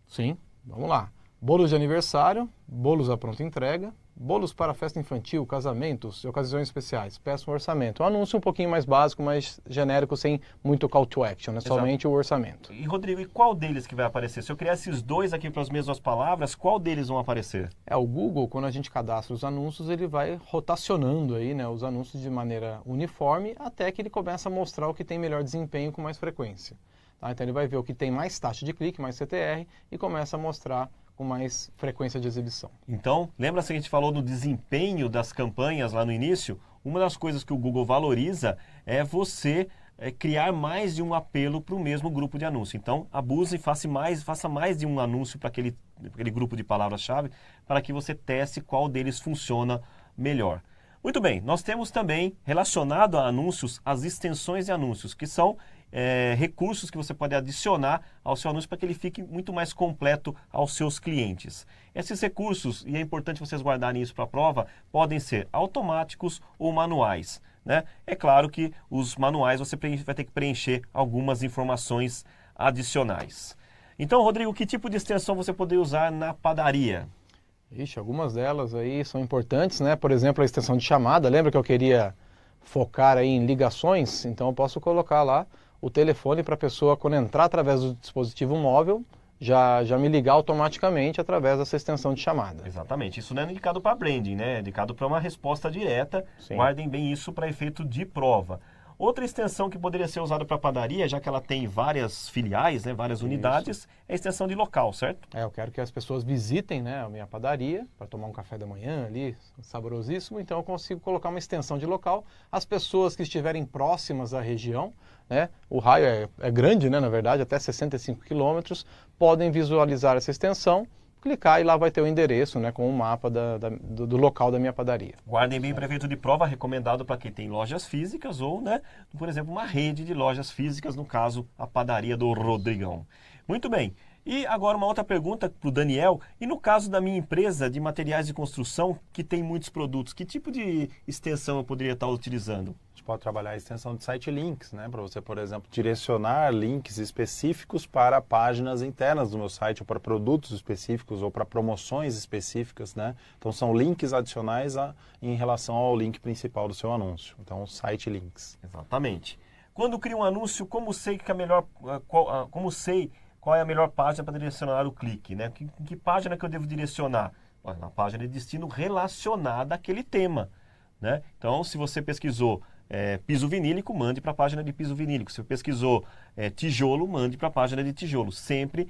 Sim, vamos lá. Bolos de aniversário, bolos à pronta entrega, bolos para festa infantil, casamentos e ocasiões especiais. Peça um orçamento. Um anúncio um pouquinho mais básico, mais genérico, sem muito call to action, né? Somente o orçamento. E, Rodrigo, e qual deles que vai aparecer? Se eu criar esses dois aqui para as mesmas palavras, qual deles vão aparecer? O Google, quando a gente cadastra os anúncios, ele vai rotacionando aí, né, os anúncios de maneira uniforme até que ele começa a mostrar o que tem melhor desempenho com mais frequência. Tá? Então ele vai ver o que tem mais taxa de clique, mais CTR, e começa a mostrar com mais frequência de exibição. Então, lembra-se que a gente falou do desempenho das campanhas lá no início? Uma das coisas que o Google valoriza é você criar mais de um apelo para o mesmo grupo de anúncio. Então, abuse e faça mais de um anúncio para aquele grupo de palavras-chave para que você teste qual deles funciona melhor. Muito bem, nós temos também, relacionado a anúncios, as extensões de anúncios, que são recursos que você pode adicionar ao seu anúncio para que ele fique muito mais completo aos seus clientes. Esses recursos, e é importante vocês guardarem isso para a prova, podem ser automáticos ou manuais, né? É claro que os manuais você vai ter que preencher algumas informações adicionais. Então, Rodrigo, que tipo de extensão você poderia usar na padaria? Algumas delas aí são importantes, né? Por exemplo, a extensão de chamada. Lembra que eu queria focar aí em ligações? Então eu posso colocar lá o telefone para a pessoa, quando entrar através do dispositivo móvel, já me ligar automaticamente através dessa extensão de chamada. Exatamente. Isso não é indicado para branding, né? É indicado para uma resposta direta. Sim. Guardem bem isso para efeito de prova. Outra extensão que poderia ser usada para padaria, já que ela tem várias filiais, né, várias unidades, é a extensão de local, certo? Eu quero que as pessoas visitem, né, a minha padaria para tomar um café da manhã ali, saborosíssimo, então eu consigo colocar uma extensão de local. As pessoas que estiverem próximas à região, né, o raio é grande, né, na verdade, até 65 quilômetros, podem visualizar essa extensão, clicar e lá vai ter o endereço, né, com o mapa do local da minha padaria. Guardem bem para efeito de prova, recomendado para quem tem lojas físicas ou, né, por exemplo, uma rede de lojas físicas, no caso, a padaria do Rodrigão. Muito bem. E agora uma outra pergunta para o Daniel. E no caso da minha empresa de materiais de construção, que tem muitos produtos, que tipo de extensão eu poderia estar utilizando? A gente pode trabalhar a extensão de site links, né? Para você, por exemplo, direcionar links específicos para páginas internas do meu site, ou para produtos específicos, ou para promoções específicas, né? Então são links adicionais em relação ao link principal do seu anúncio. Então, site links. Exatamente. Quando crio um anúncio, como sei que a melhor, qual é a melhor página para direcionar o clique, né? Que página que eu devo direcionar? Na página de destino relacionada àquele tema, né? Então, se você pesquisou piso vinílico, mande para a página de piso vinílico. Se você pesquisou tijolo, mande para a página de tijolo. Sempre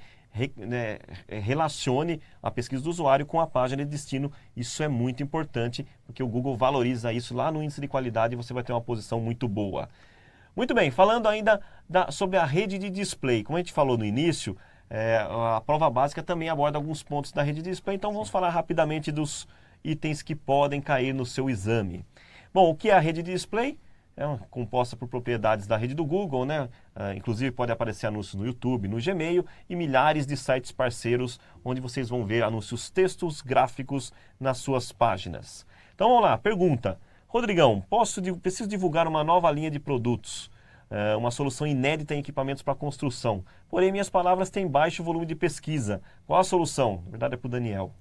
relacione a pesquisa do usuário com a página de destino. Isso é muito importante, porque o Google valoriza isso lá no índice de qualidade e você vai ter uma posição muito boa. Muito bem, falando ainda sobre a rede de display. Como a gente falou no início, a prova básica também aborda alguns pontos da rede de display, então vamos falar rapidamente dos itens que podem cair no seu exame. Bom, o que é a rede de display? É composta por propriedades da rede do Google, né? Inclusive pode aparecer anúncios no YouTube, no Gmail e milhares de sites parceiros, onde vocês vão ver anúncios textos, gráficos nas suas páginas. Então vamos lá, pergunta. Rodrigão, preciso divulgar uma nova linha de produtos, uma solução inédita em equipamentos para construção. Porém, minhas palavras têm baixo volume de pesquisa. Qual a solução? Na verdade é para o Daniel.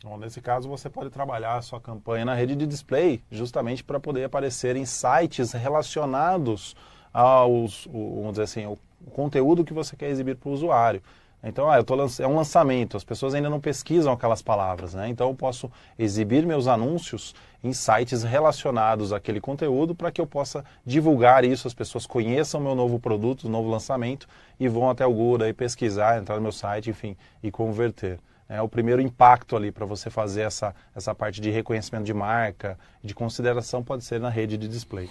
Bom, nesse caso, você pode trabalhar a sua campanha na rede de display, justamente para poder aparecer em sites relacionados vamos dizer assim, ao conteúdo que você quer exibir para o usuário. Então, é um lançamento, as pessoas ainda não pesquisam aquelas palavras, né? Então, eu posso exibir meus anúncios em sites relacionados àquele conteúdo para que eu possa divulgar isso, as pessoas conheçam o meu novo produto, o novo lançamento e vão até o Google aí pesquisar, entrar no meu site, enfim, e converter. É o primeiro impacto ali para você fazer essa parte de reconhecimento de marca, de consideração, pode ser na rede de display.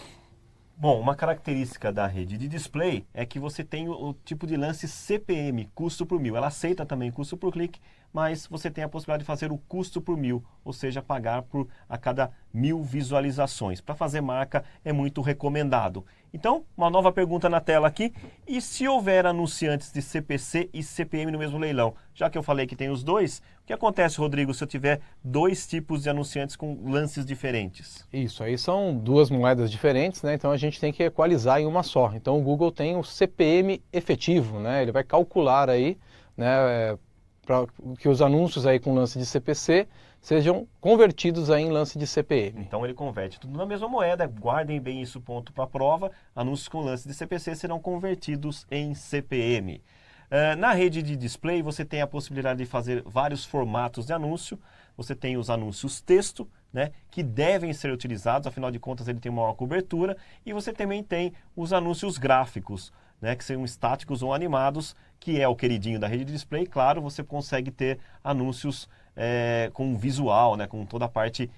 Bom, uma característica da rede de display é que você tem o tipo de lance CPM, custo por mil. Ela aceita também custo por clique, mas você tem a possibilidade de fazer o custo por mil, ou seja, pagar a cada 1000 visualizações. Para fazer marca é muito recomendado. Então, uma nova pergunta na tela aqui. E se houver anunciantes de CPC e CPM no mesmo leilão? Já que eu falei que tem os dois, o que acontece, Rodrigo, se eu tiver dois tipos de anunciantes com lances diferentes? Isso, aí são duas moedas diferentes, né? Então a gente tem que equalizar em uma só. Então o Google tem o CPM efetivo, né? Ele vai calcular aí, né, para que os anúncios aí com lance de CPC sejam convertidos aí em lance de CPM. Então ele converte tudo na mesma moeda, guardem bem isso ponto para a prova, anúncios com lance de CPC serão convertidos em CPM. Na rede de display você tem a possibilidade de fazer vários formatos de anúncio, você tem os anúncios texto, né, que devem ser utilizados, afinal de contas ele tem maior cobertura, e você também tem os anúncios gráficos, né, que são estáticos ou animados, que é o queridinho da rede de display. Claro, você consegue ter anúncios com visual, né, com toda a parte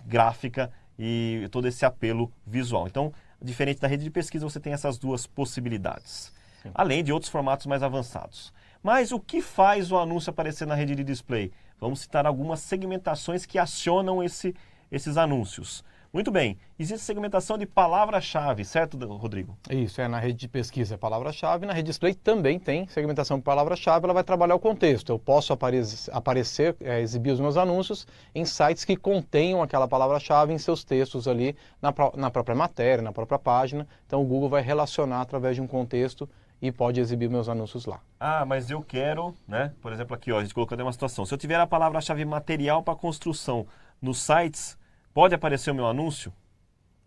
gráfica e todo esse apelo visual. Então, diferente da rede de pesquisa, você tem essas duas possibilidades. Sim. Além de outros formatos mais avançados. Mas o que faz o anúncio aparecer na rede de display? Vamos citar algumas segmentações que acionam esses anúncios. Muito bem, existe segmentação de palavra-chave, certo, Rodrigo? Isso, na rede de pesquisa é palavra-chave, na rede de display também tem segmentação de palavra-chave, ela vai trabalhar o contexto. Eu posso exibir os meus anúncios em sites que contenham aquela palavra-chave em seus textos ali, na própria matéria, na própria página. Então o Google vai relacionar através de um contexto e pode exibir meus anúncios lá. Ah, mas eu quero, né? Por exemplo, aqui, ó, a gente colocou uma situação. Se eu tiver a palavra-chave material para construção nos sites, pode aparecer o meu anúncio?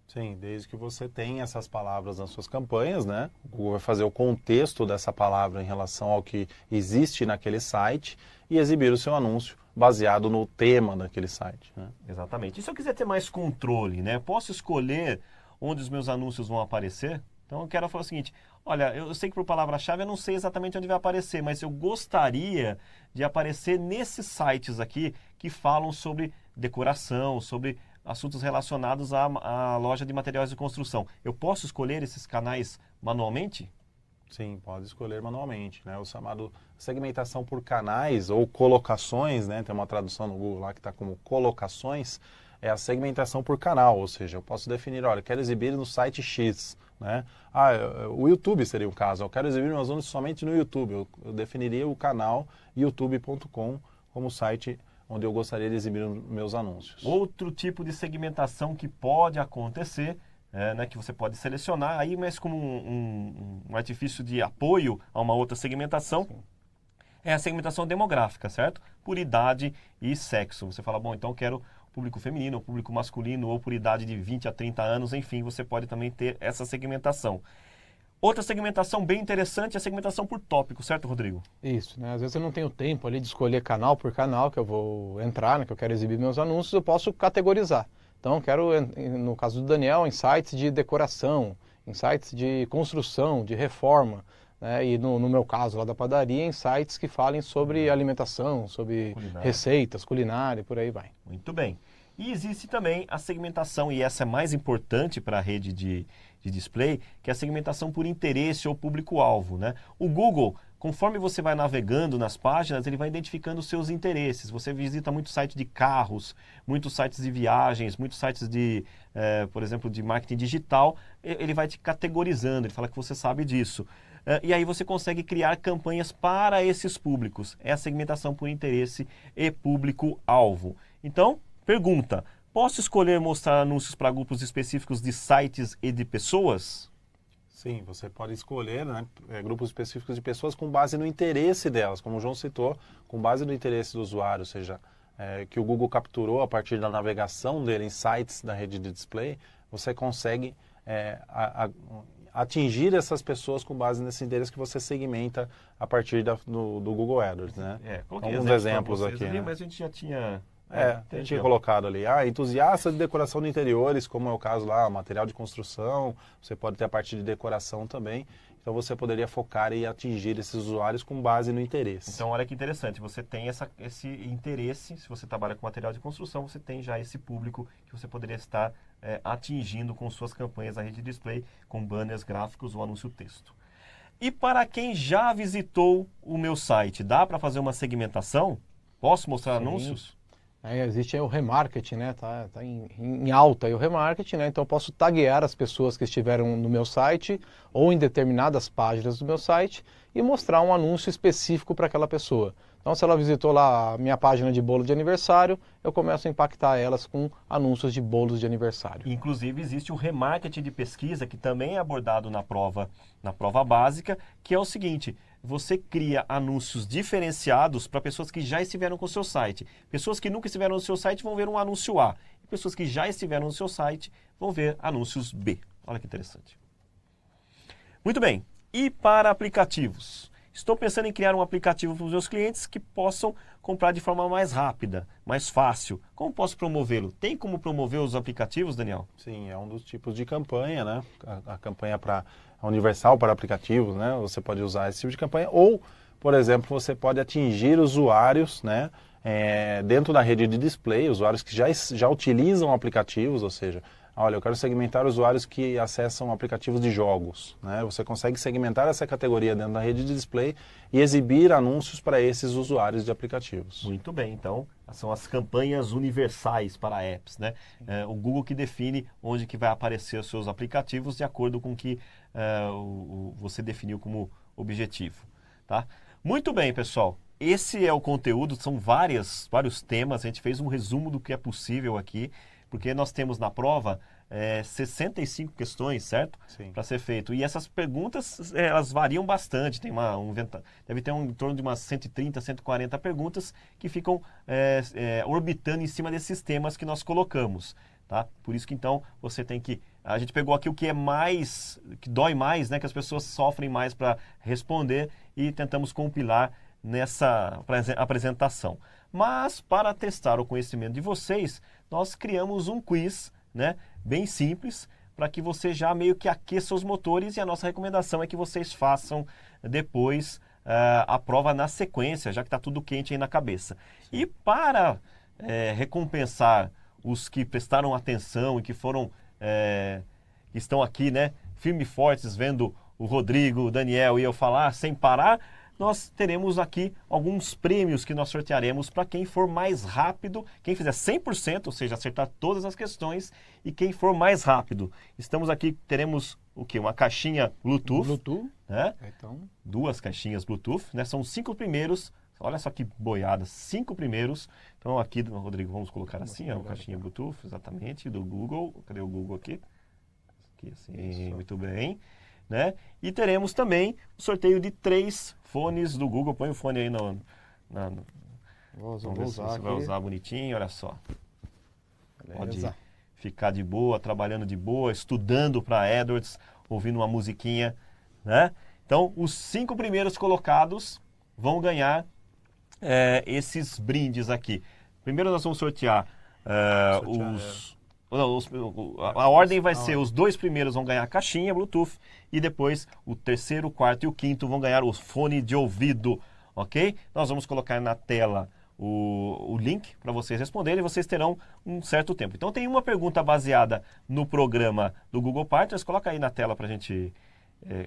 Sim, desde que você tenha essas palavras nas suas campanhas, né? O Google vai fazer o contexto dessa palavra em relação ao que existe naquele site e exibir o seu anúncio baseado no tema daquele site, né? Exatamente. E se eu quiser ter mais controle, né? Posso escolher onde os meus anúncios vão aparecer. Então eu quero falar o seguinte, olha, eu sei que por palavra-chave eu não sei exatamente onde vai aparecer, mas eu gostaria de aparecer nesses sites aqui que falam sobre decoração, sobre assuntos relacionados à loja de materiais de construção. Eu posso escolher esses canais manualmente? Sim, pode escolher manualmente, né? O chamado segmentação por canais ou colocações, né? Tem uma tradução no Google lá que está como colocações, é a segmentação por canal, ou seja, eu posso definir, olha, quero exibir no site X, né? O YouTube seria um caso, eu quero exibir meus anúncios somente no YouTube, eu definiria o canal youtube.com como site onde eu gostaria de exibir meus anúncios. Outro tipo de segmentação que pode acontecer, né, que você pode selecionar aí, mas como um artifício de apoio a uma outra segmentação, sim, é a segmentação demográfica, certo? Por idade e sexo. Você fala, bom, então eu quero público feminino, ou público masculino, ou por idade de 20 a 30 anos, enfim, você pode também ter essa segmentação. Outra segmentação bem interessante é a segmentação por tópico, certo, Rodrigo? Isso, né? Às vezes eu não tenho tempo ali de escolher canal por canal que eu vou entrar, né, que eu quero exibir meus anúncios, eu posso categorizar. Então, eu quero, no caso do Daniel, em sites de decoração, em sites de construção, de reforma, né? E no meu caso, lá da padaria, em sites que falem sobre alimentação, sobre receitas, culinária, por aí vai. Muito bem. E existe também a segmentação, e essa é mais importante para a rede de display, que é a segmentação por interesse ou público-alvo, né? O Google, conforme você vai navegando nas páginas, ele vai identificando os seus interesses. Você visita muito site de carros, muitos sites de viagens, muitos sites de, por exemplo, de marketing digital, ele vai te categorizando, ele fala que você sabe disso. E aí você consegue criar campanhas para esses públicos. É a segmentação por interesse e público-alvo. Então, pergunta, posso escolher mostrar anúncios para grupos específicos de sites e de pessoas? Sim, você pode escolher, né, grupos específicos de pessoas com base no interesse delas, como o João citou, com base no interesse do usuário, ou seja, que o Google capturou a partir da navegação dele em sites da rede de display, você consegue atingir essas pessoas com base nesse interesse que você segmenta a partir do Google AdWords, né? Alguns exemplos aqui, ali, né? Mas a gente já tinha... a gente tinha colocado ali, entusiasta de decoração de interiores, como é o caso lá, material de construção, você pode ter a parte de decoração também, então você poderia focar e atingir esses usuários com base no interesse. Então olha que interessante, você tem esse interesse, se você trabalha com material de construção, você tem já esse público que você poderia estar atingindo com suas campanhas na rede de display, com banners, gráficos ou anúncio texto. E para quem já visitou o meu site, dá para fazer uma segmentação? Posso mostrar anúncios? Existe aí o remarketing, né? Tá em alta aí o remarketing, né? Então eu posso taguear as pessoas que estiveram no meu site ou em determinadas páginas do meu site e mostrar um anúncio específico para aquela pessoa. Então se ela visitou lá a minha página de bolo de aniversário, eu começo a impactar elas com anúncios de bolos de aniversário. Inclusive existe o remarketing de pesquisa que também é abordado na prova básica, que é o seguinte: você cria anúncios diferenciados para pessoas que já estiveram com o seu site. Pessoas que nunca estiveram no seu site vão ver um anúncio A. E pessoas que já estiveram no seu site vão ver anúncios B. Olha que interessante. Muito bem. E para aplicativos? Estou pensando em criar um aplicativo para os meus clientes que possam comprar de forma mais rápida, mais fácil. Como posso promovê-lo? Tem como promover os aplicativos, Daniel? Sim, é um dos tipos de campanha, né? A campanha universal para aplicativos, né? Você pode usar esse tipo de campanha. Ou, por exemplo, você pode atingir usuários, né? Dentro da rede de display, usuários que já utilizam aplicativos, ou seja, olha, eu quero segmentar usuários que acessam aplicativos de jogos, né? Você consegue segmentar essa categoria dentro da rede de display e exibir anúncios para esses usuários de aplicativos. Muito bem, então são as campanhas universais para apps, né? O Google que define onde que vai aparecer os seus aplicativos de acordo com o que você definiu como objetivo, tá? Muito bem, pessoal. Esse é o conteúdo, são vários temas, a gente fez um resumo do que é possível aqui, porque nós temos na prova 65 questões, certo? Sim. Para ser feito. E essas perguntas, elas variam bastante, deve ter em torno de umas 130, 140 perguntas que ficam orbitando em cima desses temas que nós colocamos. Tá? Por isso que então você tem que... A gente pegou aqui o que é mais, que dói mais, né? Que as pessoas sofrem mais para responder e tentamos compilar nessa apresentação. Mas para testar o conhecimento de vocês, nós criamos um quiz, né, bem simples, para que você já meio que aqueça os motores e a nossa recomendação é que vocês façam depois a prova na sequência, já que está tudo quente aí na cabeça. Sim. E para recompensar os que prestaram atenção e que foram, estão aqui, né, firme e fortes, vendo o Rodrigo, o Daniel e eu falar sem parar, nós teremos aqui alguns prêmios que nós sortearemos para quem for mais rápido, quem fizer 100%, ou seja, acertar todas as questões, e quem for mais rápido. Estamos aqui, teremos o quê? Uma caixinha Bluetooth, né? Então... 2 caixinhas Bluetooth, né? São 5 primeiros, olha só que boiada, 5 primeiros. Então aqui, Rodrigo, vamos colocar assim, a caixinha Bluetooth, exatamente, do Google. Cadê o Google aqui? Aqui assim, isso. Muito bem. Né? E teremos também o sorteio de 3 fones do Google. Põe o fone aí vou usar você vai usar bonitinho, olha só. Beleza. Pode ficar de boa, trabalhando de boa, estudando para Edwards, ouvindo uma musiquinha, né? Então, os 5 primeiros colocados vão ganhar esses brindes aqui. Primeiro nós vamos sortear os... Não, a ordem vai ser, os 2 primeiros vão ganhar a caixinha Bluetooth e depois o terceiro, o quarto e o quinto vão ganhar o fone de ouvido, ok? Nós vamos colocar na tela o link para vocês responderem e vocês terão um certo tempo. Então tem uma pergunta baseada no programa do Google Partners, coloca aí na tela para a gente...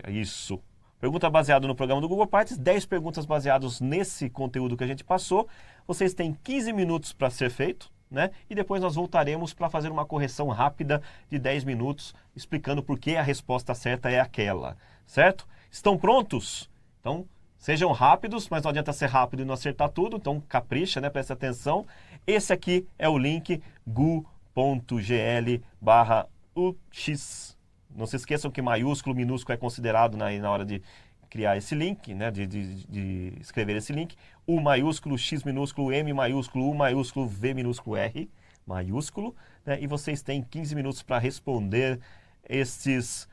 isso. Pergunta baseada no programa do Google Partners, 10 perguntas baseadas nesse conteúdo que a gente passou. Vocês têm 15 minutos para ser feito. Né? E depois nós voltaremos para fazer uma correção rápida de 10 minutos, explicando por que a resposta certa é aquela, certo? Estão prontos? Então, sejam rápidos, mas não adianta ser rápido e não acertar tudo, então capricha, né? Presta atenção. Esse aqui é o link gu.gl/ux. Não se esqueçam que maiúsculo, minúsculo é considerado na hora de criar esse link, né, de escrever esse link, U maiúsculo, X minúsculo, M maiúsculo, U maiúsculo, V minúsculo, R maiúsculo, né, e vocês têm 15 minutos para responder esse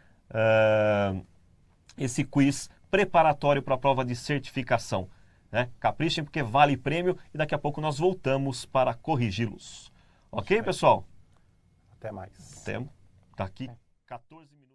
quiz preparatório para a prova de certificação. Né? Caprichem porque vale prêmio e daqui a pouco nós voltamos para corrigi-los. Ok, pessoal? Até mais. Até daqui 14 minutos.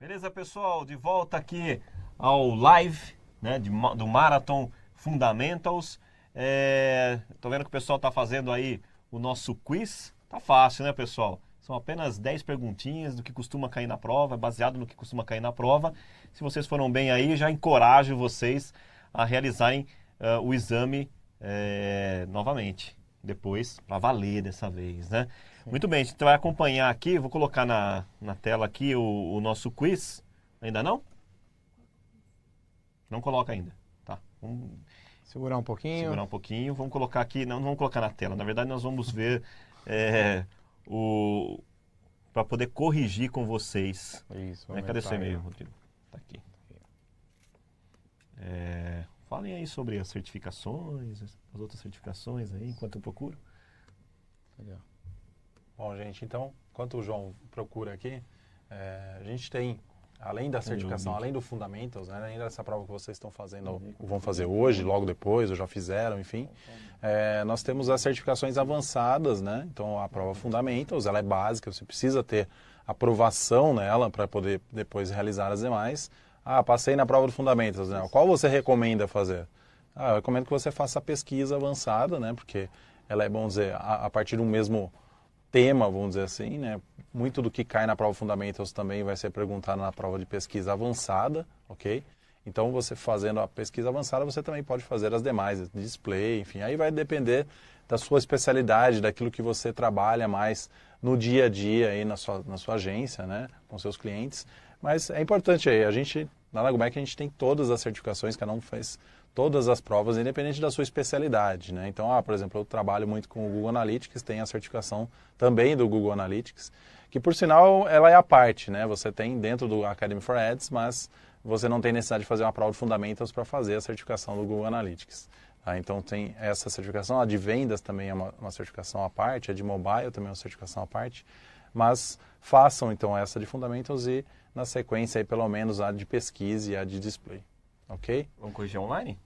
Beleza, pessoal? De volta aqui ao live, né, do Marathon Fundamentals. Tô vendo que o pessoal tá fazendo aí o nosso quiz. Tá fácil, né, pessoal? São apenas 10 perguntinhas do que costuma cair na prova, baseado no que costuma cair na prova. Se vocês foram bem aí, já encorajo vocês a realizarem o exame novamente, depois, para valer dessa vez, né? Sim. Muito bem, a gente vai acompanhar aqui, vou colocar na tela aqui o nosso quiz. Ainda não? Não coloca ainda, tá? Vamos segurar um pouquinho. Segurar um pouquinho, vamos colocar aqui, não vamos colocar na tela, na verdade nós vamos ver para poder corrigir com vocês. Isso, cadê seu e-mail, Rodrigo? Tá aqui. Falem aí sobre as certificações, as outras certificações aí, enquanto eu procuro. Legal. Bom, gente, então, enquanto o João procura aqui, a gente tem, além da certificação, além do Fundamentals, né, além dessa prova que vocês estão fazendo, vão fazer hoje, logo depois, ou já fizeram, enfim, nós temos as certificações avançadas, né? Então, a prova Fundamentals, ela é básica, você precisa ter aprovação nela para poder depois realizar as demais. Passei na prova do Fundamentals, né? Qual você recomenda fazer? Eu recomendo que você faça a pesquisa avançada, né? Porque ela é, vamos dizer, a partir do mesmo tema, vamos dizer assim, né? Muito do que cai na prova Fundamentals também vai ser perguntado na prova de pesquisa avançada, ok? Então, você fazendo a pesquisa avançada, você também pode fazer as demais, display, enfim. Aí vai depender da sua especialidade, daquilo que você trabalha mais no dia a dia aí na sua agência, né? Com seus clientes. Mas é importante aí, na Lagomec a gente tem todas as certificações, cada um faz todas as provas, independente da sua especialidade, né? Então, por exemplo, eu trabalho muito com o Google Analytics, tem a certificação também do Google Analytics, que por sinal ela é à parte, né? Você tem dentro do Academy for Ads, mas você não tem necessidade de fazer uma prova de Fundamentals para fazer a certificação do Google Analytics. Então tem essa certificação, a de vendas também é uma certificação à parte, a de mobile também é uma certificação à parte, mas façam então essa de Fundamentals e na sequência aí pelo menos a de pesquisa e a de display, ok? Vamos corrigir online?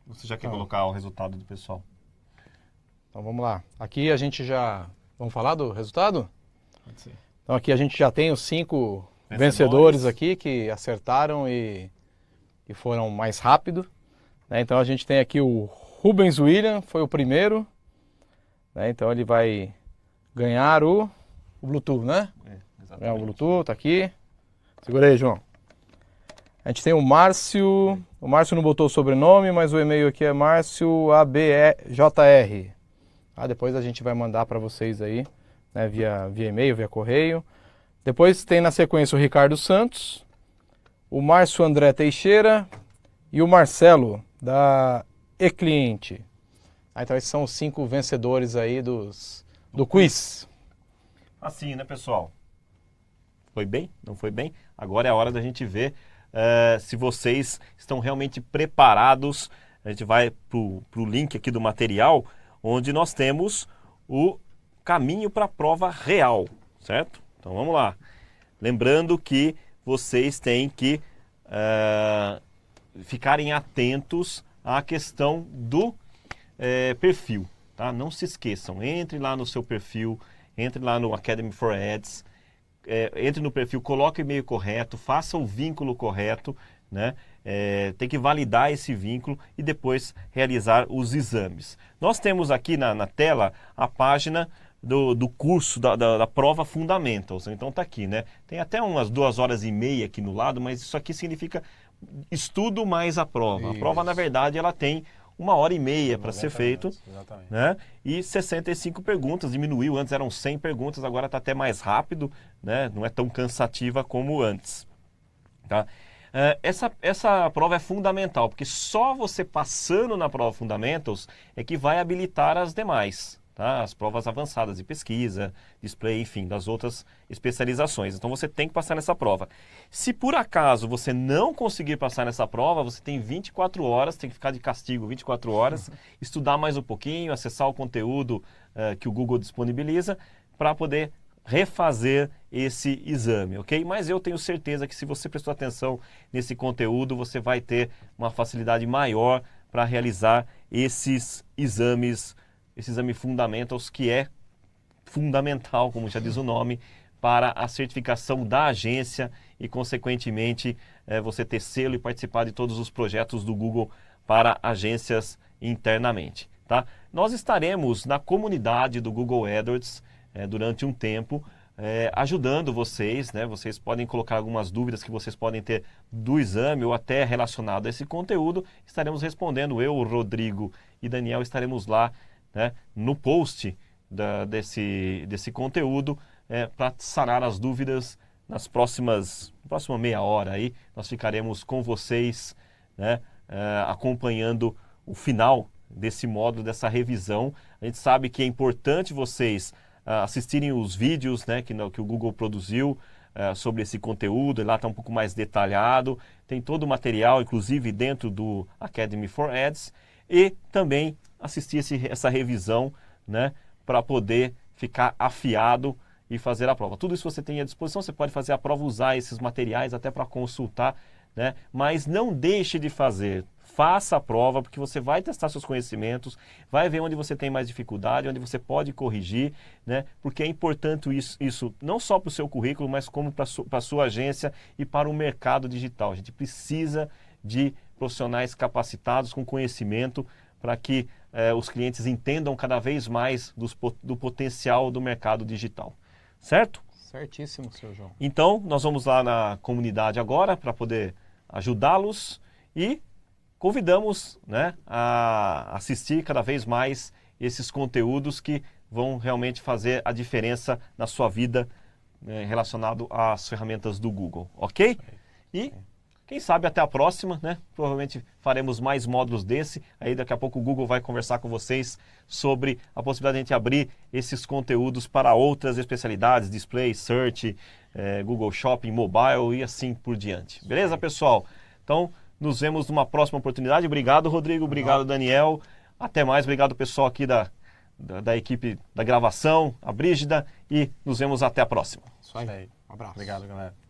Você já quer colocar o resultado do pessoal? Então vamos lá. Aqui a gente já... Vamos falar do resultado? Pode ser. Então aqui a gente já tem os 5 vencedores aqui que acertaram e foram mais rápido. Né? Então a gente tem aqui o Rubens William, foi o primeiro. Né? Então ele vai ganhar o Bluetooth, né? Ganhar o Bluetooth, tá aqui. Segura aí, João. A gente tem o Márcio. O Márcio não botou o sobrenome, mas o e-mail aqui é marcioabejr. Depois a gente vai mandar para vocês aí, né, via e-mail, via correio. Depois tem na sequência o Ricardo Santos, o Márcio André Teixeira e o Marcelo, da E-Cliente. Então esses são os 5 vencedores aí do quiz. Assim, né, pessoal? Foi bem? Não foi bem? Agora é a hora da gente ver se vocês estão realmente preparados. A gente vai para o link aqui do material, onde nós temos o caminho para a prova real, certo? Então vamos lá. Lembrando que vocês têm que ficarem atentos à questão do perfil, tá? Não se esqueçam, entre lá no seu perfil, entre lá no Academy for Ads, entre no perfil, coloque o e-mail correto, faça o vínculo correto, né? Tem que validar esse vínculo e depois realizar os exames. Nós temos aqui na tela a página do curso da prova Fundamentals. Então tá aqui, né? Tem até umas 2h30 aqui no lado, mas isso aqui significa estudo mais a prova. Isso. A prova, na verdade, ela tem 1h30 para ser feito, né? E 65 perguntas, diminuiu, antes eram 100 perguntas, agora está até mais rápido, né? Não é tão cansativa como antes, tá? Essa prova é fundamental, porque só você passando na prova Fundamentals é que vai habilitar as demais, tá? As provas avançadas de pesquisa, display, enfim, das outras especializações. Então você tem que passar nessa prova. Se por acaso você não conseguir passar nessa prova, você tem 24 horas, tem que ficar de castigo 24 horas, estudar mais um pouquinho, acessar o conteúdo que o Google disponibiliza para poder refazer esse exame, ok? Mas eu tenho certeza que se você prestou atenção nesse conteúdo, você vai ter uma facilidade maior para realizar esses exames, esse exame Fundamentals, que é fundamental, como já diz o nome, para a certificação da agência e, consequentemente, você ter selo e participar de todos os projetos do Google para agências internamente. Tá? Nós estaremos na comunidade do Google AdWords durante um tempo, ajudando vocês, né? Vocês podem colocar algumas dúvidas que vocês podem ter do exame ou até relacionado a esse conteúdo. Estaremos respondendo, eu, o Rodrigo e Daniel estaremos lá, né, no post desse conteúdo para sanar as dúvidas na próxima meia hora aí. Nós ficaremos com vocês, né, acompanhando o final desse módulo, dessa revisão. A gente sabe que é importante vocês assistirem os vídeos, né, que o Google produziu sobre esse conteúdo. Lá está um pouco mais detalhado, tem todo o material, inclusive dentro do Academy for Ads, e também assistir essa revisão, né, para poder ficar afiado e fazer a prova. Tudo isso você tem à disposição, você pode fazer a prova, usar esses materiais até para consultar, né? Mas não deixe de fazer. Faça a prova, porque você vai testar seus conhecimentos, vai ver onde você tem mais dificuldade, onde você pode corrigir, né? Porque é importante isso não só para o seu currículo, mas como para a sua agência e para o mercado digital. A gente precisa de profissionais capacitados com conhecimento para que os clientes entendam cada vez mais do potencial do mercado digital. Certo? Certíssimo, seu João. Então, nós vamos lá na comunidade agora para poder ajudá-los e convidamos, né, a assistir cada vez mais esses conteúdos que vão realmente fazer a diferença na sua vida, relacionado às ferramentas do Google, ok? E quem sabe até a próxima, né? Provavelmente faremos mais módulos desse. Aí daqui a pouco o Google vai conversar com vocês sobre a possibilidade de a gente abrir esses conteúdos para outras especialidades, display, search, Google Shopping, mobile e assim por diante. Beleza, pessoal? Então, nos vemos numa próxima oportunidade. Obrigado, Rodrigo. Obrigado, Daniel. Até mais. Obrigado, pessoal aqui da equipe da gravação, a Brígida. E nos vemos até a próxima. Isso aí. Um abraço. Obrigado, galera.